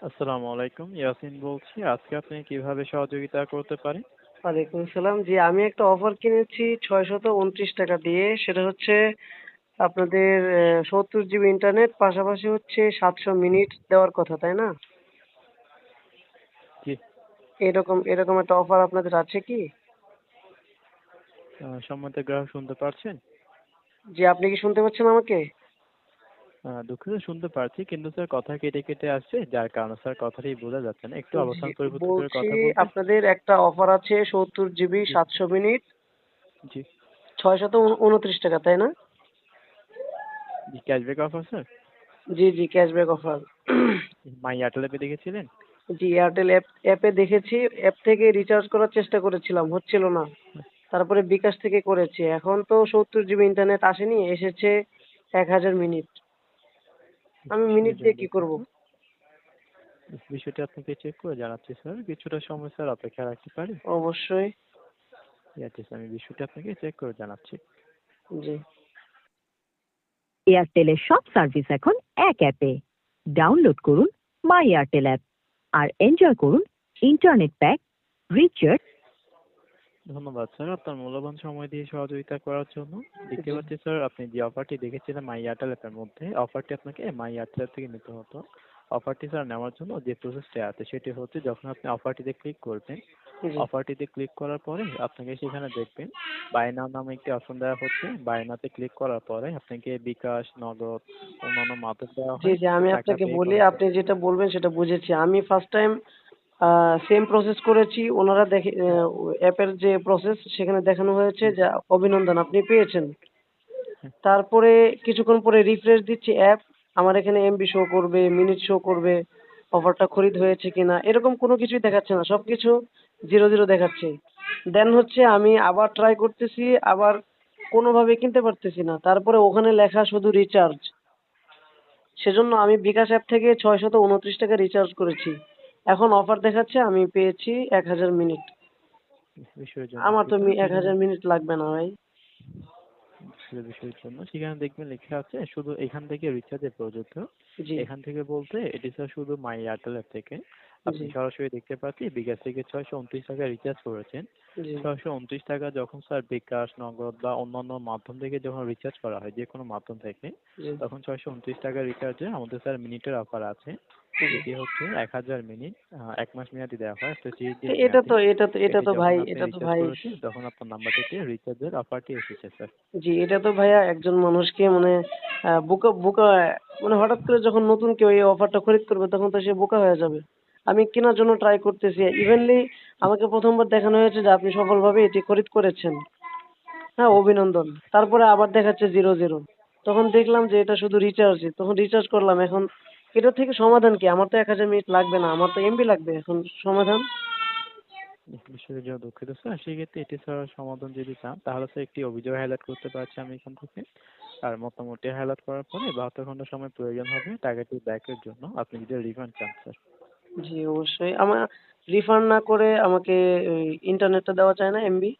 আসসালামু আলাইকুম, ইয়াসিন বলছি। আজকে আপনি কিভাবে সহযোগিতা করতে পারি? ওয়ালাইকুম সালাম। জি, আমি একটা অফার কিনেছি ৬২৯ টাকা দিয়ে। সেটা হচ্ছে আপনাদের ৭০ জিবি ইন্টারনেট, পাশাপাশি হচ্ছে ৭০০ মিনিট দেওয়ার কথা, তাই না? জি। এরকম একটা অফার আপনাদের আছে কি? সম্মানিত গ্রাহক শুনতে পারছেন? জি, আপনি কি শুনতে পাচ্ছেন আমাকে? দুঃখিত, শুনতে পারছি কিন্তু স্যার কথা কেটে কেটে আসছে, যার কারণে স্যার কথাটি বোঝা যাচ্ছে না। একটু জি, অবস্থান পরিবর্তন করে বলছি কথা বলবেন? আপনাদের একটা অফার আছে ৭০ জিবি জি, ৭০০ মিনিট জি। ৬২৯ টাকা, তাই না? জি, ক্যাশব্যাক অফার স্যার? জি, জি, ক্যাশব্যাক অফার। মাই এয়ারটেল অ্যাপে দেখেছিলেন? জি, এয়ারটেল অ্যাপে দেখেছি। অ্যাপ থেকে রিচার্জ করার চেষ্টা করেছিলাম, হচ্ছিল না। তারপরে বিকাশ থেকে করেছি। এখন তো ৭০ জিবি ইন্টারনেট আসেনি, এসেছে ১০০০ মিনিট। আমি মিনিট বিষয়টার জন্য দিয়ে কি দুঃখিত। করব? বিষয়টি আপনাকে চেক করে জানাচ্ছি স্যার। কিছুটা সময় স্যার অপেক্ষা রাখতে পারি? অবশ্যই। ঠিক আমি বিষয়টি আপনাকে চেক করে জানাচ্ছি। জি। এয়ারটেলের সব সার্ভিস এখন এক অ্যাপে। ডাউনলোড করুন মাই এয়ারটেল অ্যাপ আর এনজয় করুন ইন্টারনেট প্যাক, রিচার্জ। ধন্যবাদ স্যার আপনার মূল্যবান সময় দিয়ে সহযোগিতা করার জন্য। দেখতে জি। পাচ্ছি স্যার আপনি যে অফারটি দেখেছিলেন মাই এয়ারটেল অ্যাপের মধ্যে, অফারটি আপনাকে মাই এয়ারটেল অ্যাপ থেকে নিতে হতো। অফারটি স্যার নেওয়ার জন্য যে প্রসেসটা আছে সেটি হচ্ছে, যখন আপনি অফারটিতে ক্লিক করবেন, জি। অফারটিতে ক্লিক করার পরে আপনাকে সেখানে দেখবেন বাই নাও নামে একটি অপশন দেওয়া হচ্ছে। বাই নাওতে ক্লিক করার পরে আপনাকে বিকাশ, নগদ, অন্যান্য মাধ্যম দেওয়া জি, হয় জি, আমি টাকা আপনাকে পে বলি, করার আপনি জন্য। যেটা বলবেন সেটা বুঝেছি। আমি ফার্স্ট টাইম সেম প্রসেস করেছি। ওনারা দেখে অ্যাপের যে প্রসেস সেখানে দেখানো হয়েছে জি, যে অভিনন্দন, আপনি পেয়েছেন। হ্যাঁ, তারপরে কিছুক্ষণ পরে রিফ্রেশ দিচ্ছি অ্যাপ, আমার এখানে এমবি শো করবে, মিনিট শো করবে, অফারটা খরিদ হয়েছে কিনা, এরকম কোনো কিছুই দেখাচ্ছে না, সবকিছু জিরো জিরো দেখাচ্ছে। দেন হচ্ছে আমি আবার ট্রাই করতেছি, আবার কোনোভাবে কিনতে পারতেছি না, তারপরে ওখানে লেখা শুধু রিচার্জ। সেজন্য আমি বিকাশ অ্যাপ থেকে ৬২৯ টাকা রিচার্জ করেছি। এখন অফার দেখাচ্ছে আমি পেয়েছি ১০০০ মিনিট। বিষয়ের জন্য আমার তো দুঃখিত। এক সেখানে হাজার মিনিট লাগবে না ভাই। বিষয়ের জন্য সেখানে দেখবেন লেখা আছে শুধু এখান থেকে রিচার্জে প্রযোজ্য। জি। এখান থেকে বলতে এটি স্যার শুধু মাই এয়ারটেল অ্যাপ থেকে। জি। আপনি সরাসরি দেখতে পাচ্ছি বিকাশ থেকে ৬২৯ টাকা রিচার্জ করেছেন। জি। ৬২৯ টাকা যখন স্যার বিকাশ, নগদ বা অন্যান্য মাধ্যম থেকে যখন রিচার্জ করা হয়, যে কোনো মাধ্যম থেকে, জি। তখন ৬২৯ টাকা রিচার্জে আমাদের স্যার মিনিটের অফার আছে। জি। যেটি হচ্ছে ১০০০ মিনিট, ১ মাস মেয়াদি দেওয়া হয়, ৩০ দিন এটা মেয়াদি। তো এটা তো এটা এটি তো যখন ভাই আপনি এটা তো রিচার্জ ভাই করেছেন তখন আপনার নাম্বারটিতে রিচার্জের অফারটি এসেছে স্যার। জি, এটা তো ভাইয়া একজন মানুষকে মানে বোকা বোকা মানে হঠাৎ করে যখন নতুন কেউ এই অফারটা খরিদ করবে তখন তো সে বোকা হয়ে যাবে। আমি কেনার জন্য ট্রাই করতেছি। ইভেনলি আমাকে প্রথমবার দেখানো হয়েছে যে আপনি সফলভাবে এটি খরিদ করেছেন। হ্যাঁ, অভিনন্দন। তারপরে আবার দেখাচ্ছে ০০। তখন দেখলাম যে এটা শুধু রিচার্জই। তখন রিচার্জ করলাম। এখন এটার থেকে সমাধান কি? আমার তো ১০০০ মিনিট লাগবে না। আমার তো এমবি লাগবে। এখন সমাধান? বিষয়টার জন্য দুঃখিত স্যার। সেক্ষেত্রে এটি স্যার সমাধান যদি চান তাহলে স্যার একটি অভিযোগ হাইলাইট করতে পারছি আমি এখান থেকে। আর মোটামুটি হাইলাইট করার পরে ৭২ ঘন্টা সময় প্রয়োজন হবে টাকাটি ব্যাকের জন্য, আপনি যদি রিফান্ড চান স্যার। জি, অবশ্যই। আমার রিফান্ড না করে আমাকে ওই ইন্টারনেটটা দেওয়া যায় না, এমবি?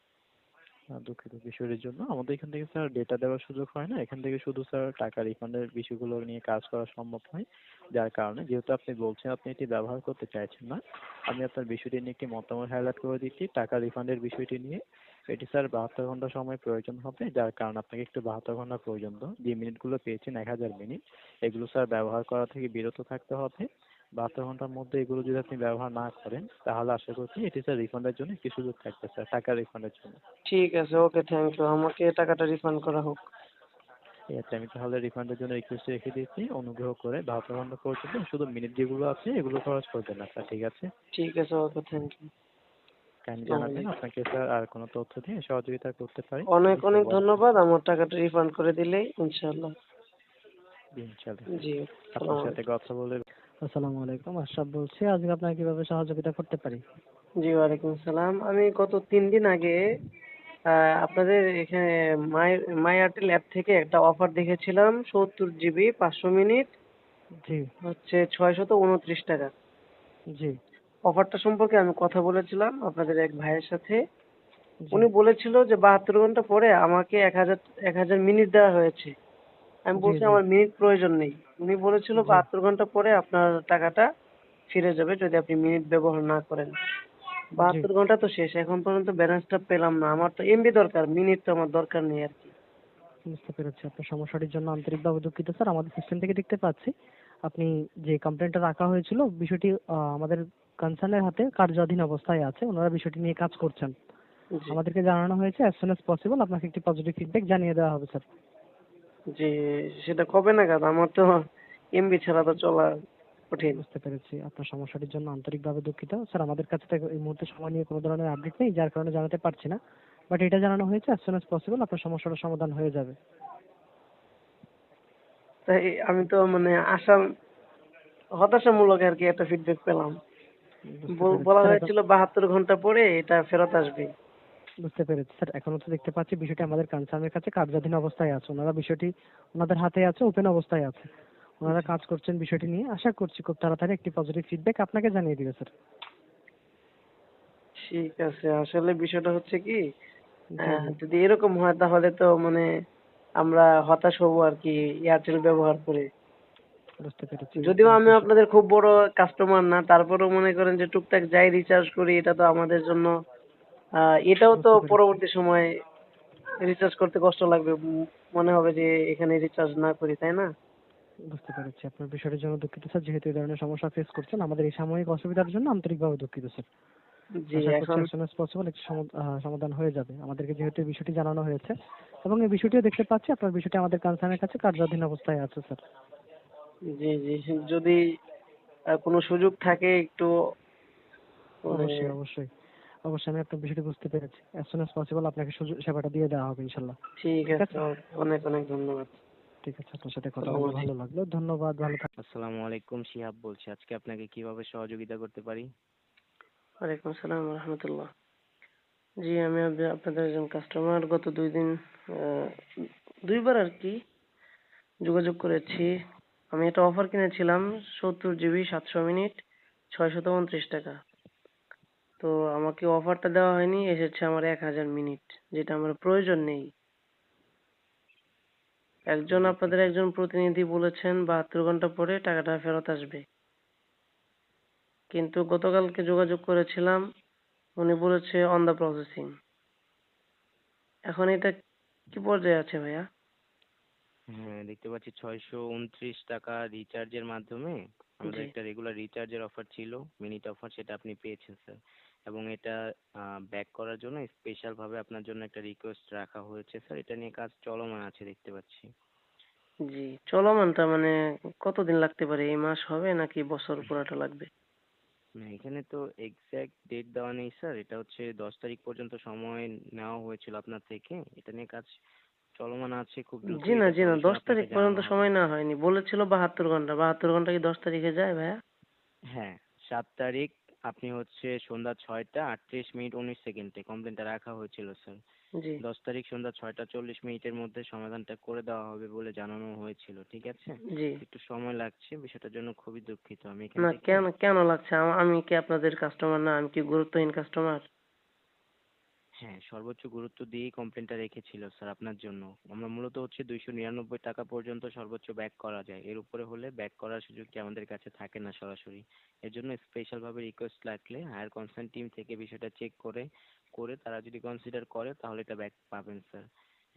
দুঃখিত বিষয়টির জন্য। আমাদের এখান থেকে স্যার ডেটা দেওয়ার সুযোগ হয় না। এখান থেকে শুধু স্যার টাকা রিফান্ডের বিষয়গুলো নিয়ে কাজ করা সম্ভব হয়। যার কারণে, যেহেতু আপনি বলছেন আপনি এটি ব্যবহার করতে চাইছেন না, আমি আপনার বিষয়টি নিয়ে একটি মতামত হাইলাইট করে দিচ্ছি টাকা রিফান্ডের বিষয়টি নিয়ে। এটি স্যার ৭২ ঘন্টা সময় প্রয়োজন হবে, যার কারণে আপনাকে একটু ৭২ ঘন্টা পর্যন্ত যে মিনিটগুলো পেয়েছেন ১০০০ মিনিট, এগুলো স্যার ব্যবহার করা থেকে বিরত থাকতে হবে। ৭২ ঘন্টার মধ্যে এগুলো যদি আপনি ব্যবহার না করেন তাহলে আশা করছি এটি স্যার রিফান্ডের জন্য একটি সুযোগ থাকবে স্যার, টাকা রিফান্ডের জন্য। ঠিক আছে, ওকে, থ্যাংক ইউ। আমাকে টাকাটা রিফান্ড করা হোক। ঠিক আছে, আমি তাহলে রিফান্ডের জন্য রিকোয়েস্ট রেখে দিয়েছি। অনুগ্রহ করে ৭২ ঘন্টা পর্যন্ত শুধু মিনিট যেগুলো আছে এগুলো খরচ করবেন না স্যার, ঠিক আছে? ঠিক আছে, ওকে, থ্যাংক ইউ। কাইন্ডলি আসসালামু জানাবেন আলাইকুম। আপনাকে স্যার আর কোনো তথ্য দিয়ে সহযোগিতা করতে পারি। অনেক জি স্যার অনেক বলেন। ধন্যবাদ। আমার টাকাটা রিফান্ড করে দিলেই ইনশাআল্লাহ। জি ইনশাআল্লাহ স্যার। জি, আপনার আসসালামু সাথে আলাইকুম। কথা বলে আসসালামু আলাইকুম, আশরাফ বলছি। আজকে আপনাকে কিভাবে সহযোগিতা করতে পারি? জি, ওয়ালাইকুম সালাম। আমি গত ৩ দিন আগে আপনাদের এখানে মাই মাই এয়ারটেল অ্যাপ থেকে একটা অফার দেখেছিলাম, ৭০ জিবি ৫০০ মিনিট জি, হচ্ছে ৬২৯ টাকা। জি, অফারটা সম্পর্কে আমি কথা বলেছিলাম আপনাদের এক ভাইয়ের সাথে। জি, উনি বলেছিল যে ৭২ ঘন্টা পরে আমাকে ১০০০ মিনিট দেওয়া হয়েছে। আমি জি, বলছি জি, আমার মিনিট প্রয়োজন নেই। উনি বলেছিল জি, ৭২ ঘন্টা পরে আপনার টাকাটা ফিরে যাবে যদি আপনি মিনিট ব্যবহার না করেন। জি 72 ঘন্টা তো শেষ, এখন পর্যন্ত ব্যালেন্সটা পেলাম না। আমার তো এমবি দরকার, মিনিট তো আমার দরকার নেই আর কি। বুঝতে পেরেছি। আপনার সমস্যাটির জন্য আন্তরিকভাবে দুঃখিত স্যার। আমাদের সিস্টেম থেকে দেখতে পাচ্ছি আপনি যে কমপ্লেনটা রাখা হয়েছিল বিষয়টি আমাদের কনসার্নের হাতে কার্যাধীন অবস্থায় আছে। ওনারা বিষয়টি নিয়ে কাজ করছেন। জি আমাদেরকে জানানো হয়েছে অ্যাজ সুন অ্যাজ পসিবল আপনাকে একটি পজিটিভ ফিডব্যাক জানিয়ে দেওয়া হবে স্যার। জি, সেটা কবে নাগাদ? আমার তো এমবি ছাড়া তো চলা কঠিন। বুঝতে পেরেছি। আপনার সমস্যাটির জন্য আন্তরিকভাবে দুঃখিত স্যার। আমাদের কাছে থেকে এই মুহূর্তে সময় নিয়ে কোনো ধরনের আপডেট নেই, যার কারণে জানাতে পারছি না। বাট এটা জানানো হয়েছে অ্যাজ সুন অ্যাজ পসিবল আপনার সমস্যাটার সমাধান হয়ে যাবে। তাই আমি তো মানে হতাশামূলক আর কি একটা ফিডব্যাক পেলাম। বুঝতে পেরেছি বলা স্যার। এখন হয়েছিল 72 ঘন্টা পরে এটা ফেরত আসবে। বুঝতে পেরেছি স্যার। এখনো তো দেখতে পাচ্ছি বিষয়টি আমাদের কনসার্নের কাছে কার্যাধীন অবস্থায় আছে। ওনারা বিষয়টি ওনাদের হাতে আছে, ওপেন অবস্থায় আছে। ওনারা কাজ করছেন বিষয়টি নিয়ে। আশা করছি খুব তাড়াতাড়ি একটি পজিটিভ ফিডব্যাক আপনাকে জানিয়ে দিবে স্যার। ঠিক আছে, আসলে বিষয়টা হচ্ছে কি, জি জি। যদি এরকম হয় তাহলে তো মানে আমরা হতাশ হবো আর কি এয়ারটেল ব্যবহার করে। বুঝতে পেরেছি। যদিও আমি আপনার আপনাদের খুব বড় কাস্টমার না, তারপরেও মনে করেন যে টুকটাক যাই রিচার্জ করি এটা তো আমাদের জন্য এটাও তো বুঝতে পেরেছি। পরবর্তী সময় রিচার্জ করতে কষ্ট লাগবে। মনে হবে যে এখানে রিচার্জ না করি, তাই না? বুঝতে পেরেছি। আপনার বিষয়টির জন্য দুঃখিত স্যার। যেহেতু এই ধরনের সমস্যা ফেস করছেন, আমাদের এই সাময়িক অসুবিধার জন্য আন্তরিকভাবে দুঃখিত স্যার। জি, আশা করছি এখন as soon as possible একটি সমাধান হয়ে যাবে। আমাদেরকে যেহেতু এই বিষয়টি জানানো হয়েছে এবং এই বিষয়টিও দেখতে পাচ্ছি আপনার বিষয়টি আমাদের কনসার্নের কাছে কার্যাধীন অবস্থায় আছে স্যার। জি, জি, যদি কোনো সুযোগ থাকে একটু মানে। অবশ্যই, অবশ্যই। অবশ্যই আমি আপনার বিষয়টি বুঝতে পেরেছি। as soon as possible আপনাকে সেবাটা দিয়ে দেওয়া হবে ইনশাল্লাহ। ঠিক ঠিক আছে, আছে? অনেক অনেক ধন্যবাদ। ঠিক আছে। আপনার সাথে কথা আসসালামু বলে ভালো আলাইকুম। লাগলো। ধন্যবাদ। ভালো থাকবেন। আসসালামু আলাইকুম, শিহাব বলছি। আজকে আপনাকে কিভাবে সহযোগিতা করতে পারি? ওয়ালাইকুম আসসালাম রহমতুল্লাহ। জি, আমি আপনাদের একজন কাস্টমার। গত 2 দিন আহ, 2বার আর কি যোগাযোগ করেছি। আমি একটা অফার কিনেছিলাম 70 জিবি 700 মিনিট 629 টাকা। তো আমাকে অফারটা দেওয়া হয়নি, এসেছে আমার 1000 মিনিট, যেটা আমার প্রয়োজন নেই। খুবই আপনাদের দুঃখিত। একজন প্রতিনিধি বলেছেন 72 ঘন্টা পরে টাকাটা ফেরত আসবে, কিন্তু গতকালকে যোগাযোগ করেছিলাম, উনি বলেছে অন দা প্রসেসিং। এখন এটা কি পর্যায়ে আছে ভাইয়া? হ্যাঁ, দেখতে পাচ্ছি 629 টাকা রিচার্জের মাধ্যমে আমাদের জি একটা রেগুলার রিচার্জের অফার ছিল, মিনিট অফার, সেটা আপনি পেয়েছেন স্যার। এবং এটা ব্যাক করার জন্য স্পেশাল ভাবে আপনার জন্য একটা রিকোয়েস্ট রাখা হয়েছে স্যার। এটা নিয়ে কাজ চলমান আছে দেখতে পাচ্ছি। জি, চলমানটা মানে কতদিন লাগতে পারে? এই মাস হবে নাকি বছর পুরাটা লাগবে? না, এখানে তো এক্সাক্ট ডেট দেওয়া নেই স্যার। এটা হচ্ছে 10 তারিখ পর্যন্ত সময় নেওয়া হয়েছিল আপনার থেকে। এটা নিয়ে কাজ চলমান আছে, খুব জি দ্রুতই না, এটা জি না, সলিউশন 10 তারিখ আপনাকে পর্যন্ত জানানো হবে। সময় নেওয়া হয়নি, বলেছিল 72 ঘন্টা। 72 ঘন্টা কি 10 তারিখে যায় ভাইয়া? হ্যাঁ, 7 তারিখ আপনি হচ্ছে সন্ধ্যা 6টা 38 মিনিট 19 সেকেন্ডে কমপ্লেনটা রাখা হয়েছিল স্যার। জি 10 তারিখ সন্ধ্যা 6টা 40 মিনিটের মধ্যে সমাধানটা করে দেওয়া হবে বলে জানানো হয়েছিল, ঠিক আছে? জি। একটু সময় লাগছে, বিষয়টার জন্য খুবই দুঃখিত। আমি এখান না, থেকে কেন কেন লাগছে? আমি কি আপনাদের কাস্টমার না? আমি কি গুরুত্বহীন কাস্টমার? হ্যাঁ, সর্বোচ্চ গুরুত্ব দিয়েই কমপ্লেনটা রেখেছিল স্যার আপনার জন্য। আমরা মূলত হচ্ছে 299 টাকা পর্যন্ত সর্বোচ্চ ব্যাক করা যায়। এর উপরে হলে ব্যাক করার সুযোগটি আমাদের কাছে থাকে না সরাসরি। এর জন্য স্পেশাল ভাবে রিকোয়েস্ট রাখলে হায়ার কনসার্ন টিম থেকে বিষয়টা চেক করে করে তারা যদি কনসিডার করে তাহলে এটা ব্যাক পাবেন স্যার।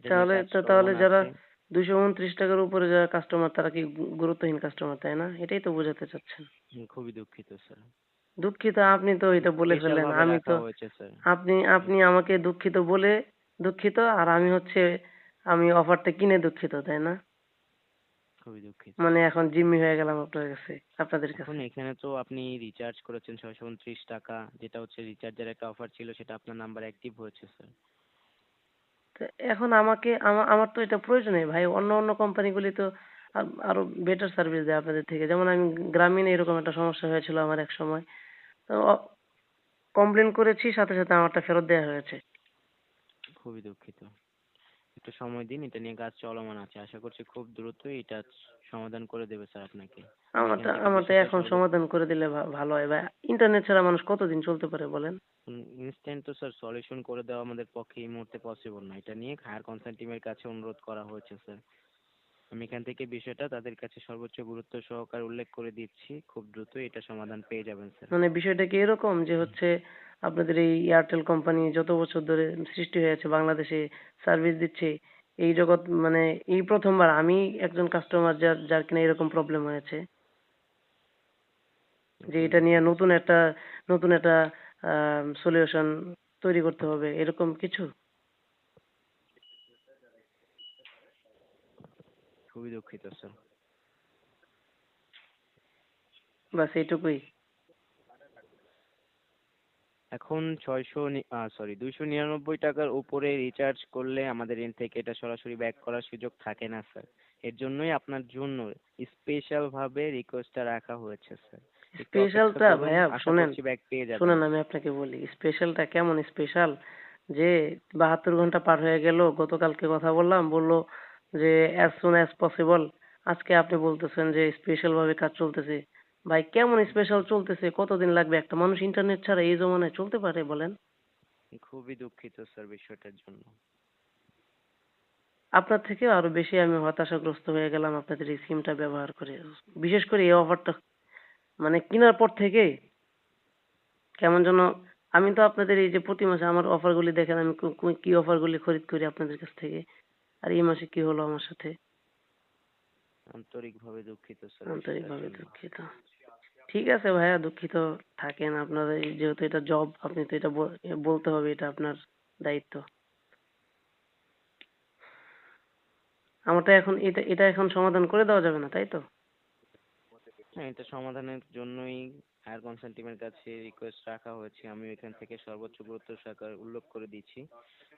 এটা নিয়ে কাজ তাহলে চলমান যারা আছে। 229 টাকার উপরে যারা কাস্টমার তারা কি গুরুত্বহীন কাস্টমার, তাই না? এটাই তো বোঝাতে চাচ্ছেন। খুবই দুঃখিত স্যার। দুঃখিত আপনি তো এটা বলে স্পেশাল ফেললেন। ভাবে আমি রাখা তো হয়েছে স্যার। আপনি আমাকে দুঃখিত বলে দুঃখিত, আর আমি হচ্ছে আমি অফারটা কিনে দুঃখিত, তাই না? খুবই দুঃখিত। মানে এখন জিম্মি হয়ে গেলাম আপনাদের এখন কাছে। এখানে তো আপনি রিচার্জ করেছেন 629 টাকা, যেটা হচ্ছে রিচার্জের একটা অফার ছিল, সেটা আপনার নাম্বার অ্যাক্টিভ হয়েছে স্যার। তো এখন আমাকে আমার তো এটা প্রয়োজন নেই ভাই। অন্য অন্য কোম্পানিগুলি তো আরো বেটার সার্ভিস দেয় আপনাদের থেকে। যেমন আমি গ্রামীণে এরকম একটা সমস্যা হয়েছিল আমার এক সময়। তো কমপ্লেন করেছি, সাথে সাথে আমারটা ফেরত দেওয়া হয়েছে। খুবই দুঃখিত। একটু সময় দিন, এটা নিয়ে কাজ চলমান আছে। আশা করছি খুব দ্রুতই এটা সমাধান করে দেবে স্যার আপনাকে। আমি এখান থেকে আমারটা বিষয়টা এখন সমাধান করে দিলে ভালো হয় ভাই। ইন্টারনেট ছাড়া মানুষ কতদিন চলতে পারে বলেন? ইনস্ট্যান্ট তো স্যার সলিউশন করে দেওয়া আমাদের পক্ষে এই মুহূর্তে পসিবল না। এটা নিয়ে হায়ার কনসার্ন টিমের কাছে অনুরোধ করা হয়েছে স্যার। আমি এখান থেকে বিষয়টা তাদের কাছে সর্বোচ্চ গুরুত্ব সহকারে উল্লেখ করে দিচ্ছি, খুব দ্রুতই এটা সমাধান পেয়ে যাবেন স্যার। মানে বিষয়টা কি এরকম যে হচ্ছে আপনাদের এই এয়ারটেল কোম্পানি যত বছর ধরে সৃষ্টি হয়েছে বাংলাদেশে সার্ভিস দিচ্ছে, এই জগৎ মানে এই প্রথমবার আমি একজন কাস্টমার যার যার কিনা এরকম প্রবলেম হয়েছে, যে খুবই এটা নিয়ে দুঃখিত নতুন একটা সলিউশন তৈরি করতে হবে এরকম কিছু। খুবই দুঃখিত স্যার। বাস এইটুকুই। এখন 299 টাকার উপরে রিচার্জ করলে আমাদের এন্ড থেকে এটা সরাসরি ব্যাক করার সুযোগ থাকে না স্যার। এর জন্যই আপনার জন্য স্পেশাল ভাবে রিকোয়েস্টটা রাখা হয়েছে স্যার। একটু অপেক্ষা স্পেশালটা করুন, ভাইয়া আশা শুনেন, করছি ব্যাক পেয়ে যাবেন। শুনেন আমি আপনাকে বলি স্পেশালটা কেমন স্পেশাল, যে 72 ঘন্টা পার হয়ে গেল, গতকালকে কথা বললাম, বললো যে অ্যাজ সুন অ্যাজ পসিবল, আজকে আপনি বলতেছেন যে স্পেশাল ভাবে কাজ চলতেছে। ভাই কেমন স্পেশাল চলতেছে, কতদিন লাগবে? একটা মানুষ ইন্টারনেট ছাড়া এই জমানায় চলতে পারে বলেন? খুবই দুঃখিত স্যার বিষয়টার জন্য। আপনার থেকেও আরো বেশি আমি হতাশাগ্রস্ত হয়ে গেলাম আপনাদের এই সিমটা ব্যবহার করে, বিশেষ করে এই অফারটা মানে কেনার পর থেকে কেমন যেন। আমি তো আপনাদের এই যে প্রতি মাসে আমার অফার গুলি দেখেন, আমি কি অফার গুলি খরিদ করি আপনাদের কাছ থেকে, আর এই মাসে কি হলো আমার সাথে। আন্তরিকভাবে দুঃখিত স্যার বিষয়টার আন্তরিকভাবে জন্য। দুঃখিত। ঠিক আছে ভাইয়া, দুঃখিত থাকেন, আপনাদের যেহেতু এটা জব, আপনি তো এটা বলতে হবে, এটা আপনার দায়িত্ব। আমারটা এখন এটা এখন সমাধান করে দেওয়া যাবে না, তাই তো? হ্যাঁ, এটা সমাধানের জন্যই হায়ার কনসার্ন টিমের কাছে রিকোয়েস্ট রাখা হয়েছে। আমি এখান থেকে সর্বোচ্চ গুরুত্ব সহকারে উল্লেখ করে দিচ্ছি।